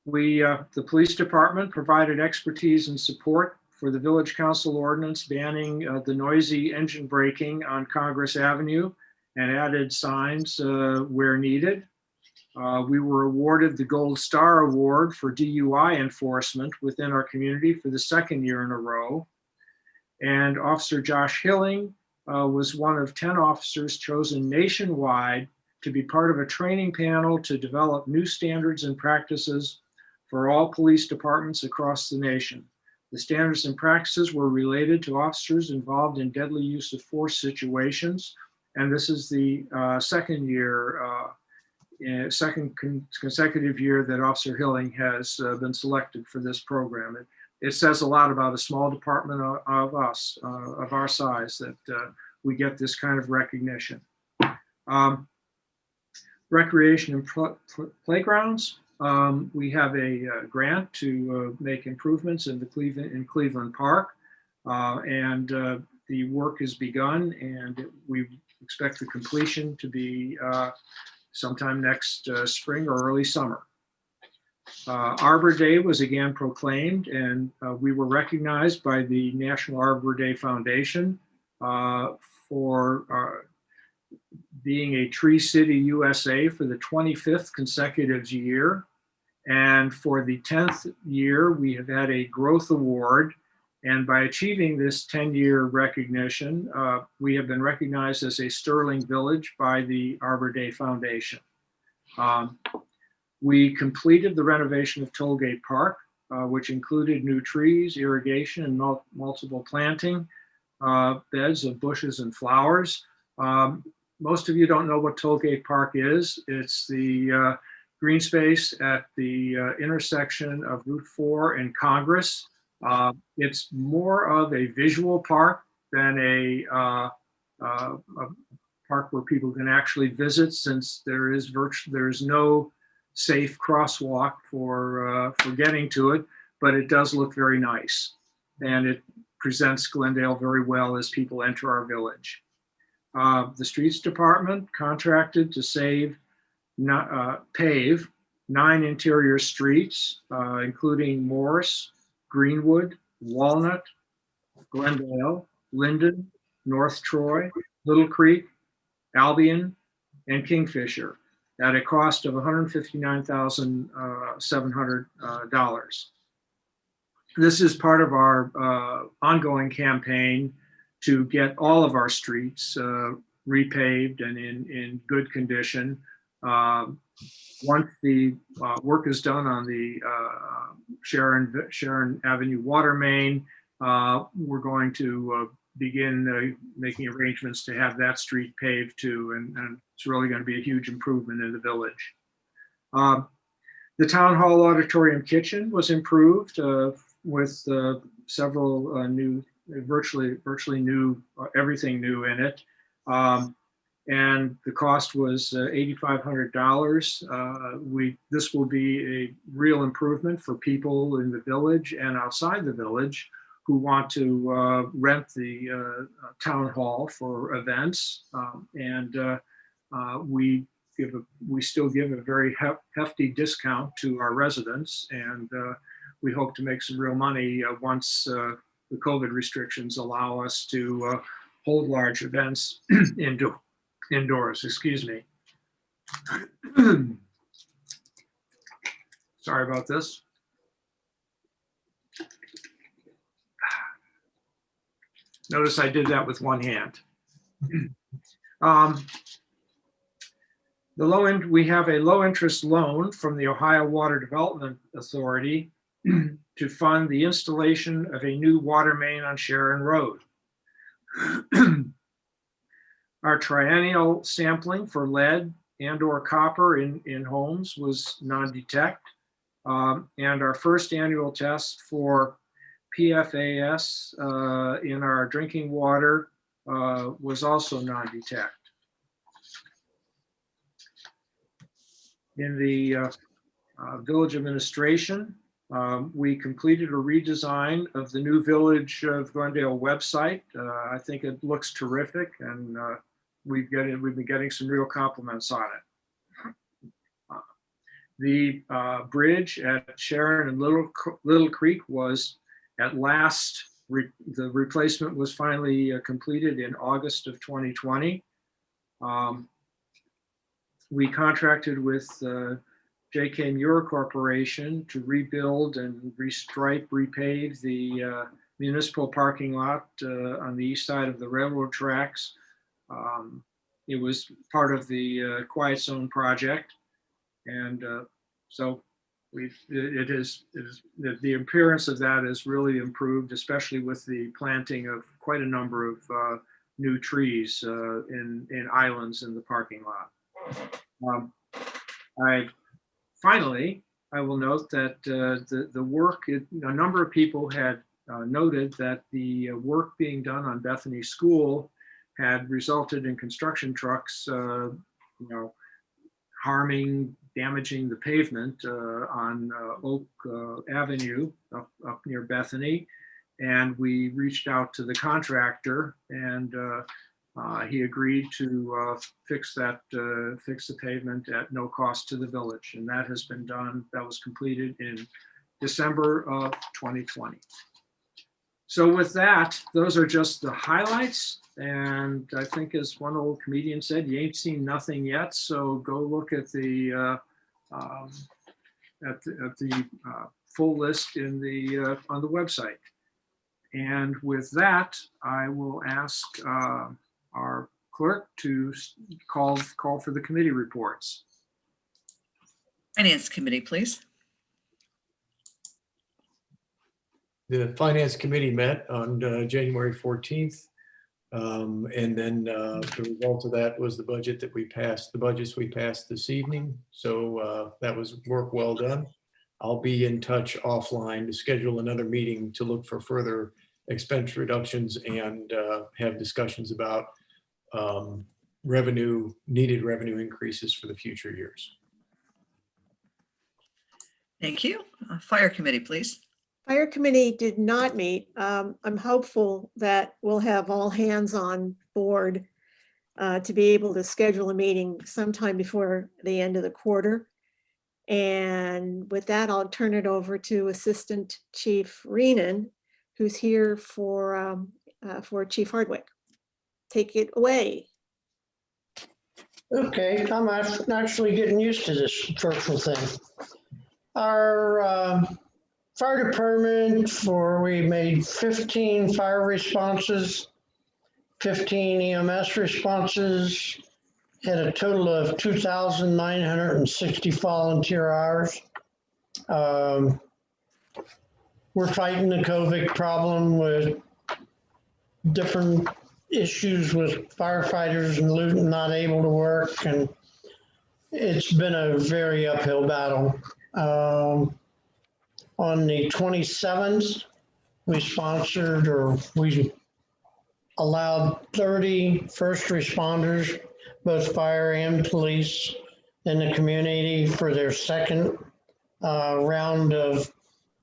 The police department provided expertise and support for the village council ordinance banning the noisy engine braking on Congress Avenue and added signs where needed. We were awarded the Gold Star Award for DUI enforcement within our community for the second year in a row. And Officer Josh Hilling was one of 10 officers chosen nationwide to be part of a training panel to develop new standards and practices for all police departments across the nation. The standards and practices were related to officers involved in deadly use of force situations. And this is the second consecutive year that Officer Hilling has been selected for this program. It says a lot about a small department of us, of our size, that we get this kind of recognition. Recreation and playgrounds. We have a grant to make improvements in Cleveland Park, and the work has begun, and we expect the completion to be sometime next spring or early summer. Arbor Day was again proclaimed, and we were recognized by the National Arbor Day Foundation for being a Tree City USA for the 25th consecutive year. And for the 10th year, we have had a growth award. And by achieving this 10-year recognition, we have been recognized as a Sterling Village by the Arbor Day Foundation. We completed the renovation of Tollgate Park. which included new trees, irrigation, and multiple planting beds of bushes and flowers. Most of you don't know what Tollgate Park is. It's the green space at the intersection of Route 4 and Congress. It's more of a visual park than a park where people can actually visit, since there is no safe crosswalk for getting to it, but it does look very nice. And it presents Glendale very well as people enter our village. The streets department contracted to pave 9 interior streets, including Morris, Greenwood, Walnut, Glendale, Linden, North Troy, Little Creek, Albion, and Kingfisher at a cost of $159,700. This is part of our ongoing campaign to get all of our streets repaved and in good condition. Once the work is done on the Sharon Avenue water main, we're going to begin making arrangements to have that street paved too, and it's really going to be a huge improvement in the village. The Town Hall Auditorium kitchen was improved with several new, virtually new, everything new in it. And the cost was $8,500. This will be a real improvement for people in the village and outside the village who want to rent the town hall for events. We still give a very hefty discount to our residents, and we hope to make some real money once the COVID restrictions allow us to hold large events indoors. Excuse me. Sorry about this. Notice I did that with one hand. We have a low interest loan from the Ohio Water Development Authority to fund the installation of a new water main on Sharon Road. Our triennial sampling for lead and/or copper in homes was non-detect, and our first annual test for PFAS in our drinking water was also non-detect. In the village administration, we completed a redesign of the new Village of Glendale website. I think it looks terrific, and we've been getting some real compliments on it. The bridge at Sharon and Little Creek was at last, the replacement was finally completed in August of 2020. We contracted with J.K. Muir Corporation to rebuild and restripe, repave the municipal parking lot on the east side of the railroad tracks. It was part of the Quiet Zone project, and so the appearance of that has really improved, especially with the planting of quite a number of new trees in islands in the parking lot. Finally, I will note that the work, a number of people had noted that the work being done on Bethany School had resulted in construction trucks, damaging the pavement on Oak Avenue up near Bethany. And we reached out to the contractor, and he agreed to fix the pavement at no cost to the village. And that has been done. That was completed in December of 2020. So with that, those are just the highlights. And I think, as one old comedian said, you ain't seen nothing yet. So go look at the full list on the website. And with that, I will ask our clerk to call for the committee reports. Finance Committee, please. The Finance Committee met on January 14th. And then the result of that was the budget that we passed, the budgets we passed this evening. So that was work well done. I'll be in touch offline to schedule another meeting to look for further expense reductions and have discussions about needed revenue increases for the future years. Thank you. Fire Committee, please. Fire Committee did not meet. I'm hopeful that we'll have all hands on board to be able to schedule a meeting sometime before the end of the quarter. And with that, I'll turn it over to Assistant Chief Reenan, who's here for Chief Hardwick. Take it away. Okay, I'm actually getting used to this virtual thing. Our fire department we made 15 fire responses, 15 EMS responses, had a total of 2,960 volunteer hours. We're fighting the COVID problem with different issues with firefighters and not able to work, and it's been a very uphill battle. On the 27th, we allowed 30 first responders, both fire and police, in the community for their second round of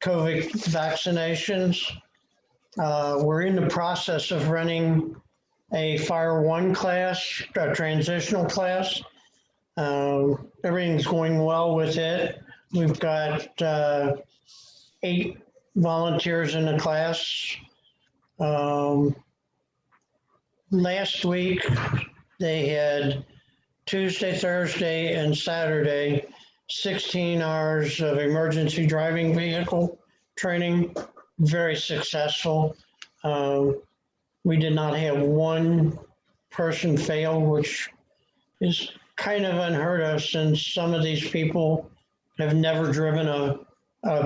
COVID vaccinations. We're in the process of running a Fire 1 class, a transitional class. Everything's going well with it. We've got 8 volunteers in the class. Last week, they had Tuesday, Thursday, and Saturday, 16 hours of emergency driving vehicle training, very successful. We did not have one person fail, which is kind of unheard of since some of these people have never driven a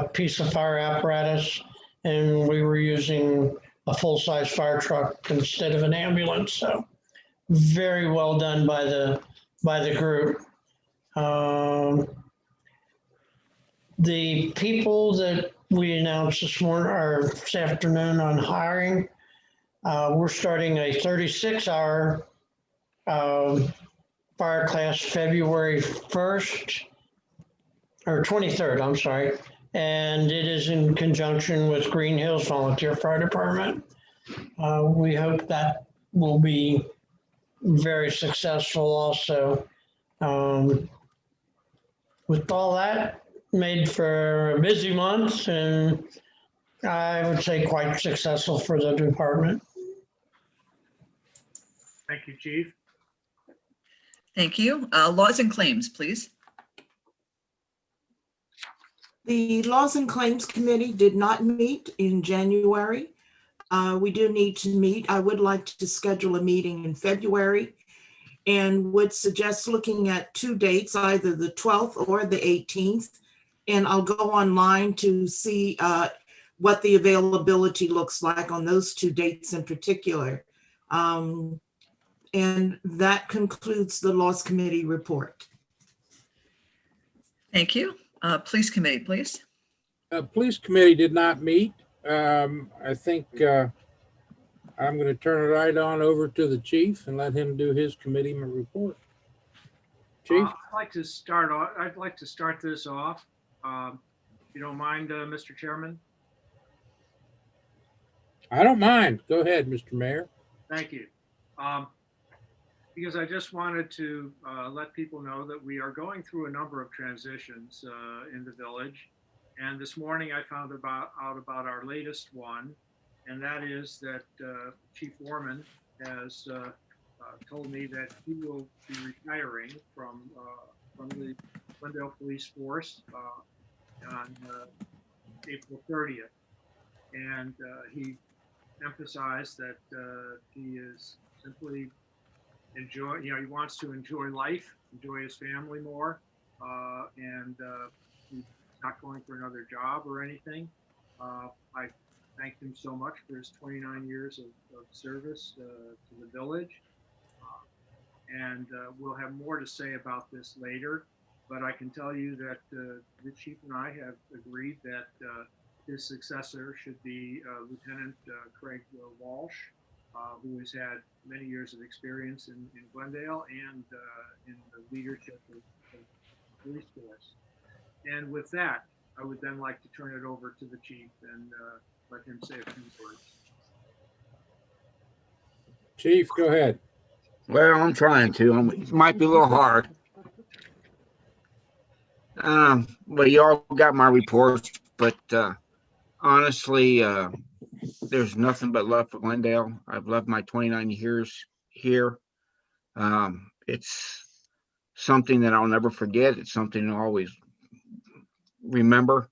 piece of fire apparatus, and we were using a full-size fire truck instead of an ambulance. So very well done by the group. The people that we announced this afternoon on hiring, we're starting a 36-hour fire class February 1st, or 23rd, I'm sorry. And it is in conjunction with Green Hills Volunteer Fire Department. We hope that will be very successful also. With all that, made for a busy month, and I would say quite successful for the department. Thank you, Chief. Thank you. Laws and claims, please. The Laws and Claims Committee did not meet in January. We do need to meet. I would like to schedule a meeting in February and would suggest looking at 2 dates, either the 12th or the 18th. And I'll go online to see what the availability looks like on those 2 dates in particular. And that concludes the Laws Committee report. Thank you. Police Committee, please. Police Committee did not meet. I think I'm going to turn it right on over to the chief and let him do his committee report. Chief? I'd like to start this off. If you don't mind, Mr. Chairman. I don't mind. Go ahead, Mr. Mayor. Thank you. Because I just wanted to let people know that we are going through a number of transitions in the village. And this morning I found out about our latest one, and that is that Chief Warman has told me that he will be retiring from the Glendale Police Force on April 30th. And he emphasized that he is simply he wants to enjoy life, enjoy his family more, and he's not going for another job or anything. I thank him so much for his 29 years of service to the village. And we'll have more to say about this later, but I can tell you that the chief and I have agreed that his successor should be Lieutenant Craig Walsh, who has had many years of experience in Glendale and in the leadership of the police force. And with that, I would then like to turn it over to the chief and let him say a few words. Chief, go ahead. Well, I'm trying to. It might be a little hard. But you all got my reports. But honestly, there's nothing but love for Glendale. I've loved my 29 years here. It's something that I'll never forget. It's something I'll always remember.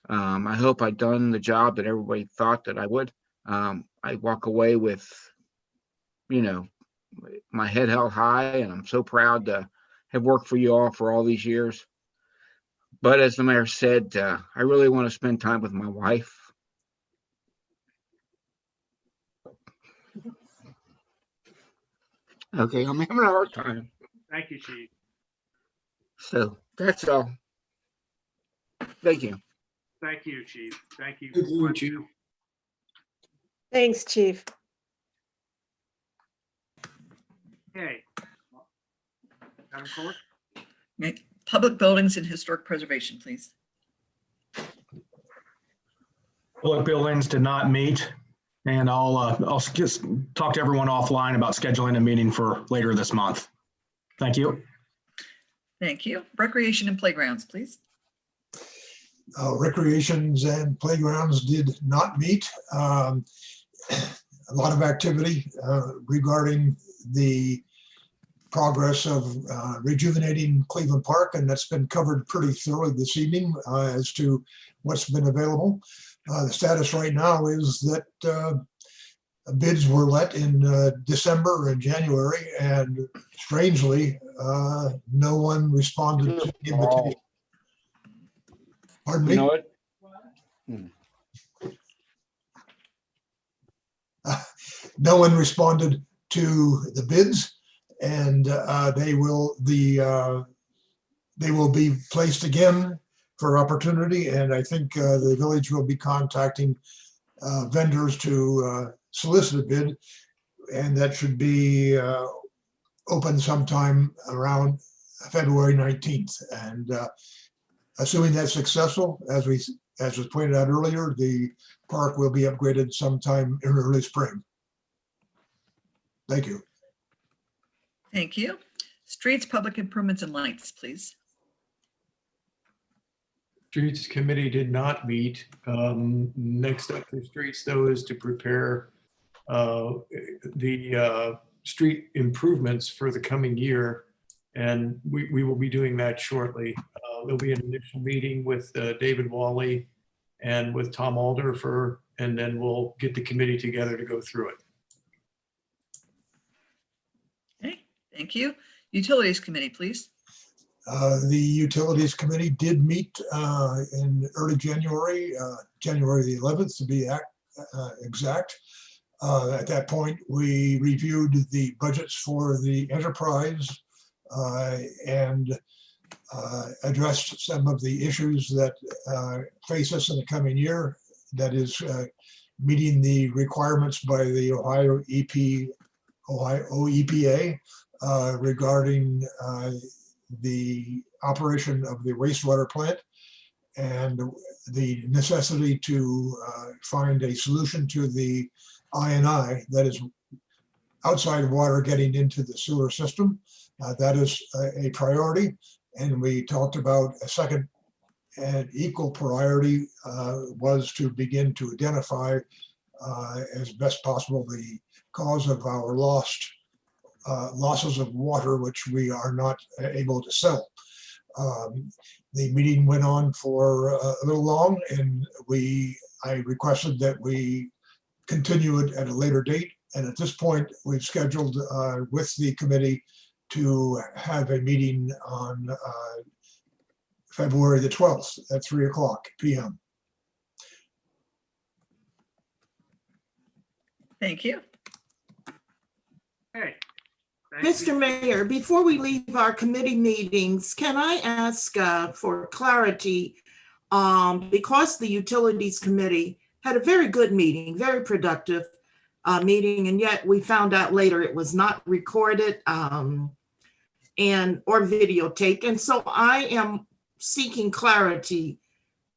I hope I've done the job that everybody thought that I would. I walk away with, my head held high, and I'm so proud to have worked for you all for all these years. But as the mayor said, I really want to spend time with my wife. Okay, I'm having a hard time. Thank you, Chief. So that's all. Thank you. Thank you, Chief. Thank you. Thank you, Chief. Thanks, Chief. Okay. Madam Clerk? Okay. Public buildings and historic preservation, please. Public buildings did not meet, and I'll just talk to everyone offline about scheduling a meeting for later this month. Thank you. Thank you. Recreation and playgrounds, please. Recreations and playgrounds did not meet. A lot of activity regarding the progress of rejuvenating Cleveland Park, and that's been covered pretty thoroughly this evening as to what's been available. The status right now is that bids were let in December and January, and strangely, no one responded to the invitation. Pardon me? You know what? No one responded to the bids, and they will be placed again for opportunity. And I think the village will be contacting vendors to solicit a bid, and that should be open sometime around February 19th. And assuming that's successful, as was pointed out earlier, the park will be upgraded sometime in early spring. Thank you. Thank you. Streets, public improvements and lights, please. Streets Committee did not meet. Next up for streets, though, is to prepare the street improvements for the coming year. And we will be doing that shortly. There'll be an initial meeting with David Wally and with Tom Alder and then we'll get the committee together to go through it. Okay, thank you. Utilities Committee, please. The Utilities Committee did meet in early January, January the 11th to be exact. At that point, we reviewed the budgets for the enterprise and addressed some of the issues that face us in the coming year. That is meeting the requirements by the Ohio EPA regarding the operation of the wastewater plant and the necessity to find a solution to the I&I that is outside of water getting into the sewer system. That is a priority. And we talked about a second and equal priority was to begin to identify as best possible the cause of our losses of water, which we are not able to sell. The meeting went on for a little long, and I requested that we continue it at a later date. And at this point, we've scheduled with the committee to have a meeting on February the 12th at 3:00 p.m. Thank you. Okay. Thank you. Mr. Mayor, before we leave our committee meetings, can I ask for clarity? Because the Utilities Committee had a very good meeting, very productive meeting, and yet we found out later it was not recorded or videotaped. And so I am seeking clarity,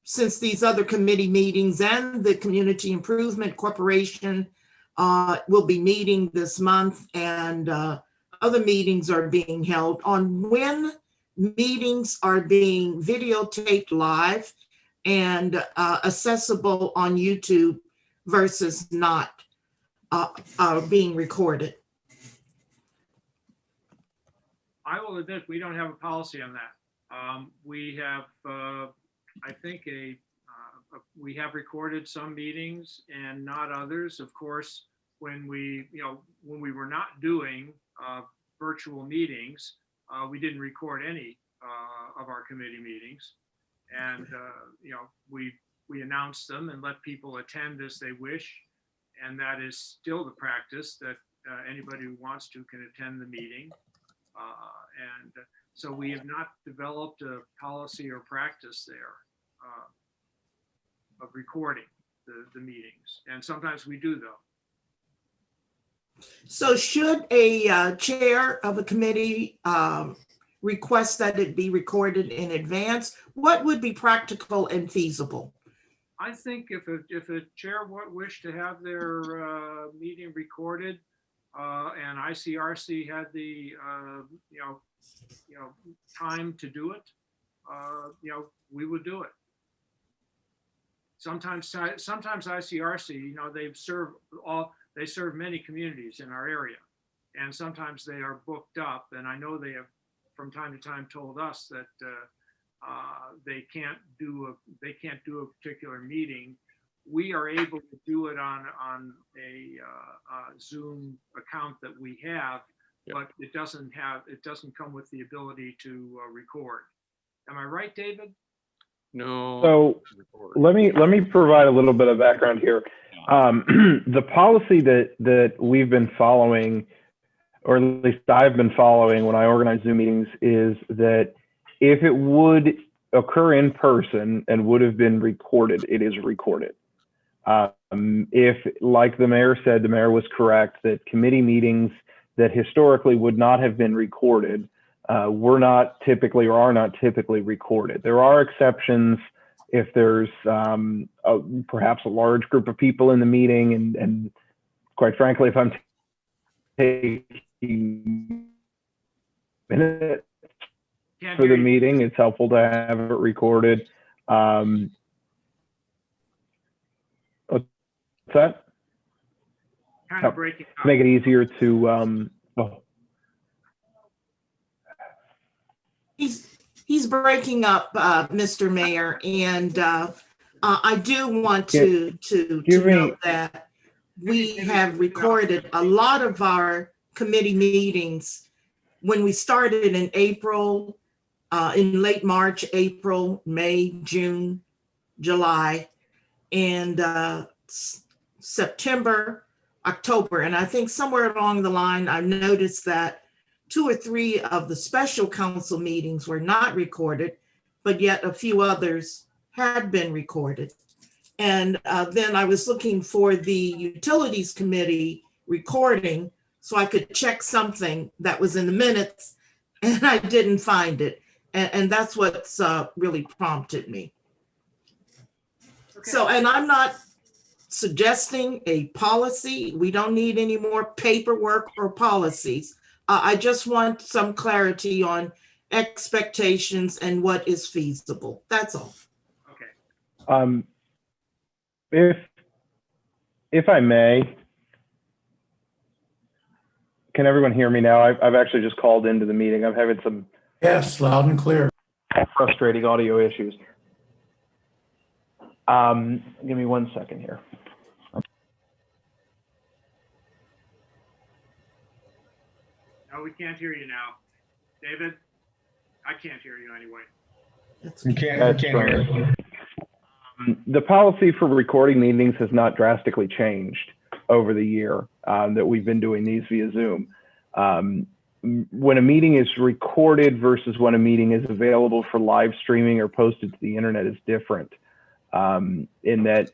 since these other committee meetings and the Community Improvement Corporation will be meeting this month, and other meetings are being held, on when meetings are being videotaped live and accessible on YouTube versus not being recorded. I will admit, we don't have a policy on that. We have, I think, we have recorded some meetings and not others. Of course, when we were not doing virtual meetings, we didn't record any of our committee meetings. And, we announced them and let people attend as they wish. And that is still the practice, that anybody who wants to can attend the meeting. And so we have not developed a policy or practice there of recording the meetings. And sometimes we do, though. So should a chair of a committee request that it be recorded in advance, what would be practical and feasible? I think if a chair would wish to have their meeting recorded, and ICRC had the time to do it, we would do it. Sometimes ICRC, they serve many communities in our area, and sometimes they are booked up. And I know they have, from time to time, told us that they can't do a particular meeting. We are able to do it on a Zoom account that we have, but it doesn't come with the ability to record. Am I right, David? No. So let me provide a little bit of background here. The policy that we've been following, or at least I've been following when I organize Zoom meetings, is that if it would occur in person and would have been recorded, it is recorded. If, like the mayor said, the mayor was correct that committee meetings that historically would not have been recorded were not typically or are not typically recorded. There are exceptions if there's perhaps a large group of people in the meeting, and quite frankly, if I'm taking minutes for the meeting, it's helpful to have it recorded. What's that? Kind of breaking up. Make it easier to. He's breaking up, Mr. Mayor, and I do want to note that we have recorded a lot of our committee meetings when we started in April, in late March, April, May, June, July, and September, October. And I think somewhere along the line, I noticed that 2 or 3 of the special council meetings were not recorded, but yet a few others had been recorded. And then I was looking for the Utilities Committee recording so I could check something that was in the minutes, and I didn't find it. And that's what's really prompted me. Okay. So, and I'm not suggesting a policy. We don't need any more paperwork or policies. I just want some clarity on expectations and what is feasible. That's all. Okay. If I may, can everyone hear me now? I've actually just called into the meeting. I'm having some Yes, loud and clear. frustrating audio issues. Give me 1 second here. No, we can't hear you now. David, I can't hear you anyway. We can't hear you. The policy for recording meetings has not drastically changed. over the year that we've been doing these via Zoom. When a meeting is recorded versus when a meeting is available for live streaming or posted to the internet is different. In that,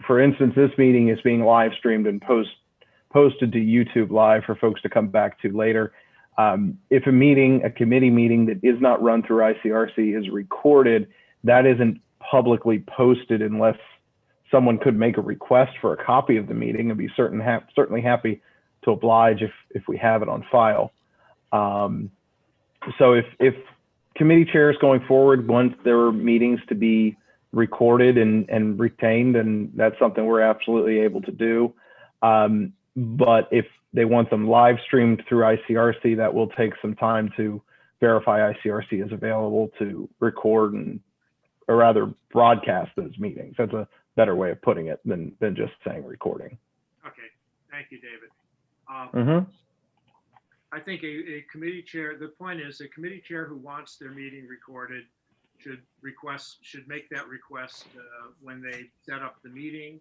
for instance, this meeting is being live streamed and posted to YouTube Live for folks to come back to later. If a committee meeting that is not run through ICRC is recorded, that isn't publicly posted unless someone could make a request for a copy of the meeting and be certainly happy to oblige if we have it on file. So if committee chairs going forward want their meetings to be recorded and retained, and that's something we're absolutely able to do. But if they want them live streamed through ICRC, that will take some time to verify ICRC is available to record or rather broadcast those meetings. That's a better way of putting it than just saying recording. Okay, thank you, David. I think a committee chair, the point is a committee chair who wants their meeting recorded should make that request when they set up the meeting,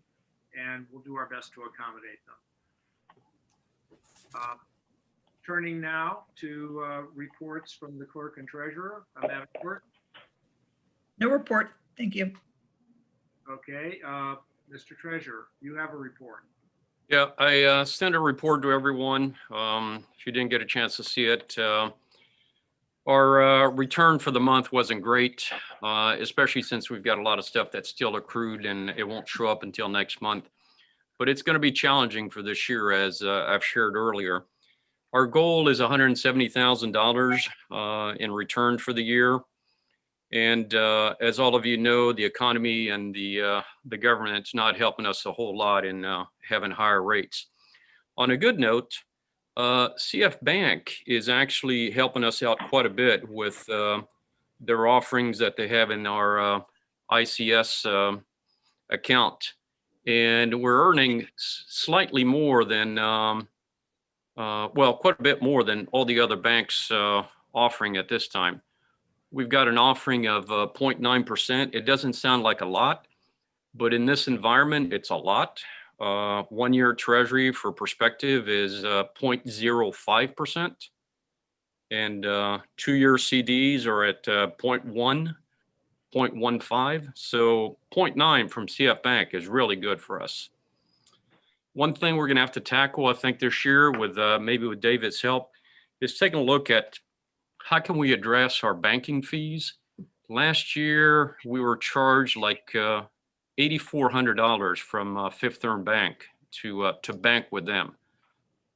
and we'll do our best to accommodate them. Turning now to reports from the clerk and treasurer. Madam Clerk. No report. Thank you. Okay, Mr. Treasurer, you have a report. Yeah, I sent a report to everyone. If you didn't get a chance to see it, our return for the month wasn't great, especially since we've got a lot of stuff that's still accrued and it won't show up until next month. But it's going to be challenging for this year, as I've shared earlier. Our goal is $170,000 in return for the year. And as all of you know, the economy and the government's not helping us a whole lot in having higher rates. On a good note, CF Bank is actually helping us out quite a bit with their offerings that they have in our ICS account. And we're earning slightly more than, well, quite a bit more than all the other banks offering at this time. We've got an offering of 0.9%. It doesn't sound like a lot, but in this environment, it's a lot. 1-year treasury, for perspective, is 0.05%. And 2-year CDs are at 0.1, 0.15. So 0.9 from CF Bank is really good for us. One thing we're going to have to tackle, I think, this year with maybe with David's help, is taking a look at how can we address our banking fees. Last year, we were charged like $8,400 from Fifth Third Bank to bank with them,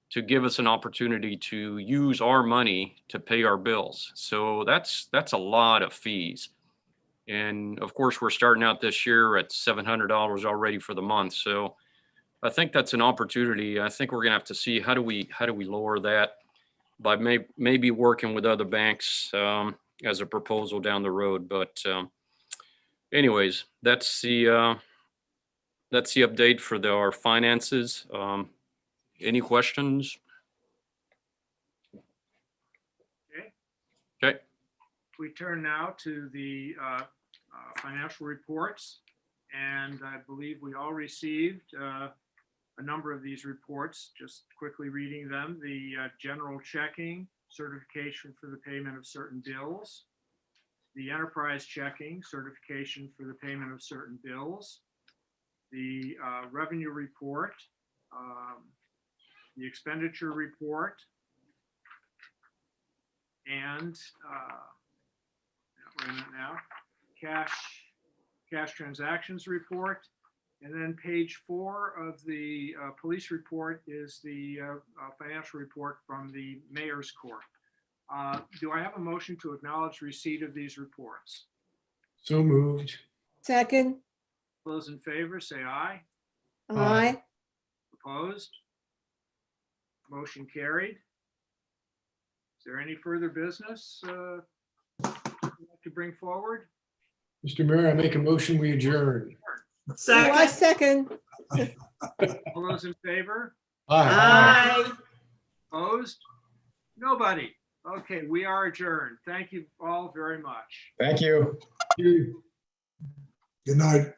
to give us an opportunity to use our money to pay our bills. So that's a lot of fees. And of course, we're starting out this year at $700 already for the month. So I think that's an opportunity. I think we're gonna have to see how do we lower that by maybe working with other banks as a proposal down the road. But anyways, that's the update for our finances. Any questions? Okay. We turn now to the financial reports, and I believe we all received a number of these reports. Just quickly reading them: the general checking certification for the payment of certain bills, the enterprise checking certification for the payment of certain bills, the revenue report, the expenditure report, and wait a minute now, cash transactions report. And then page 4 of the police report is the financial report from the mayor's court. Do I have a motion to acknowledge receipt of these reports? So moved. Second. Those in favor, say aye. Aye. Opposed? Motion carried. Is there any further business you'd like to bring forward? Mr. Mayor, I make a motion, we adjourn. Oh, I second. All those in favor? Aye. Opposed? Nobody. Okay, we are adjourned. Thank you all very much. Thank you. Good night.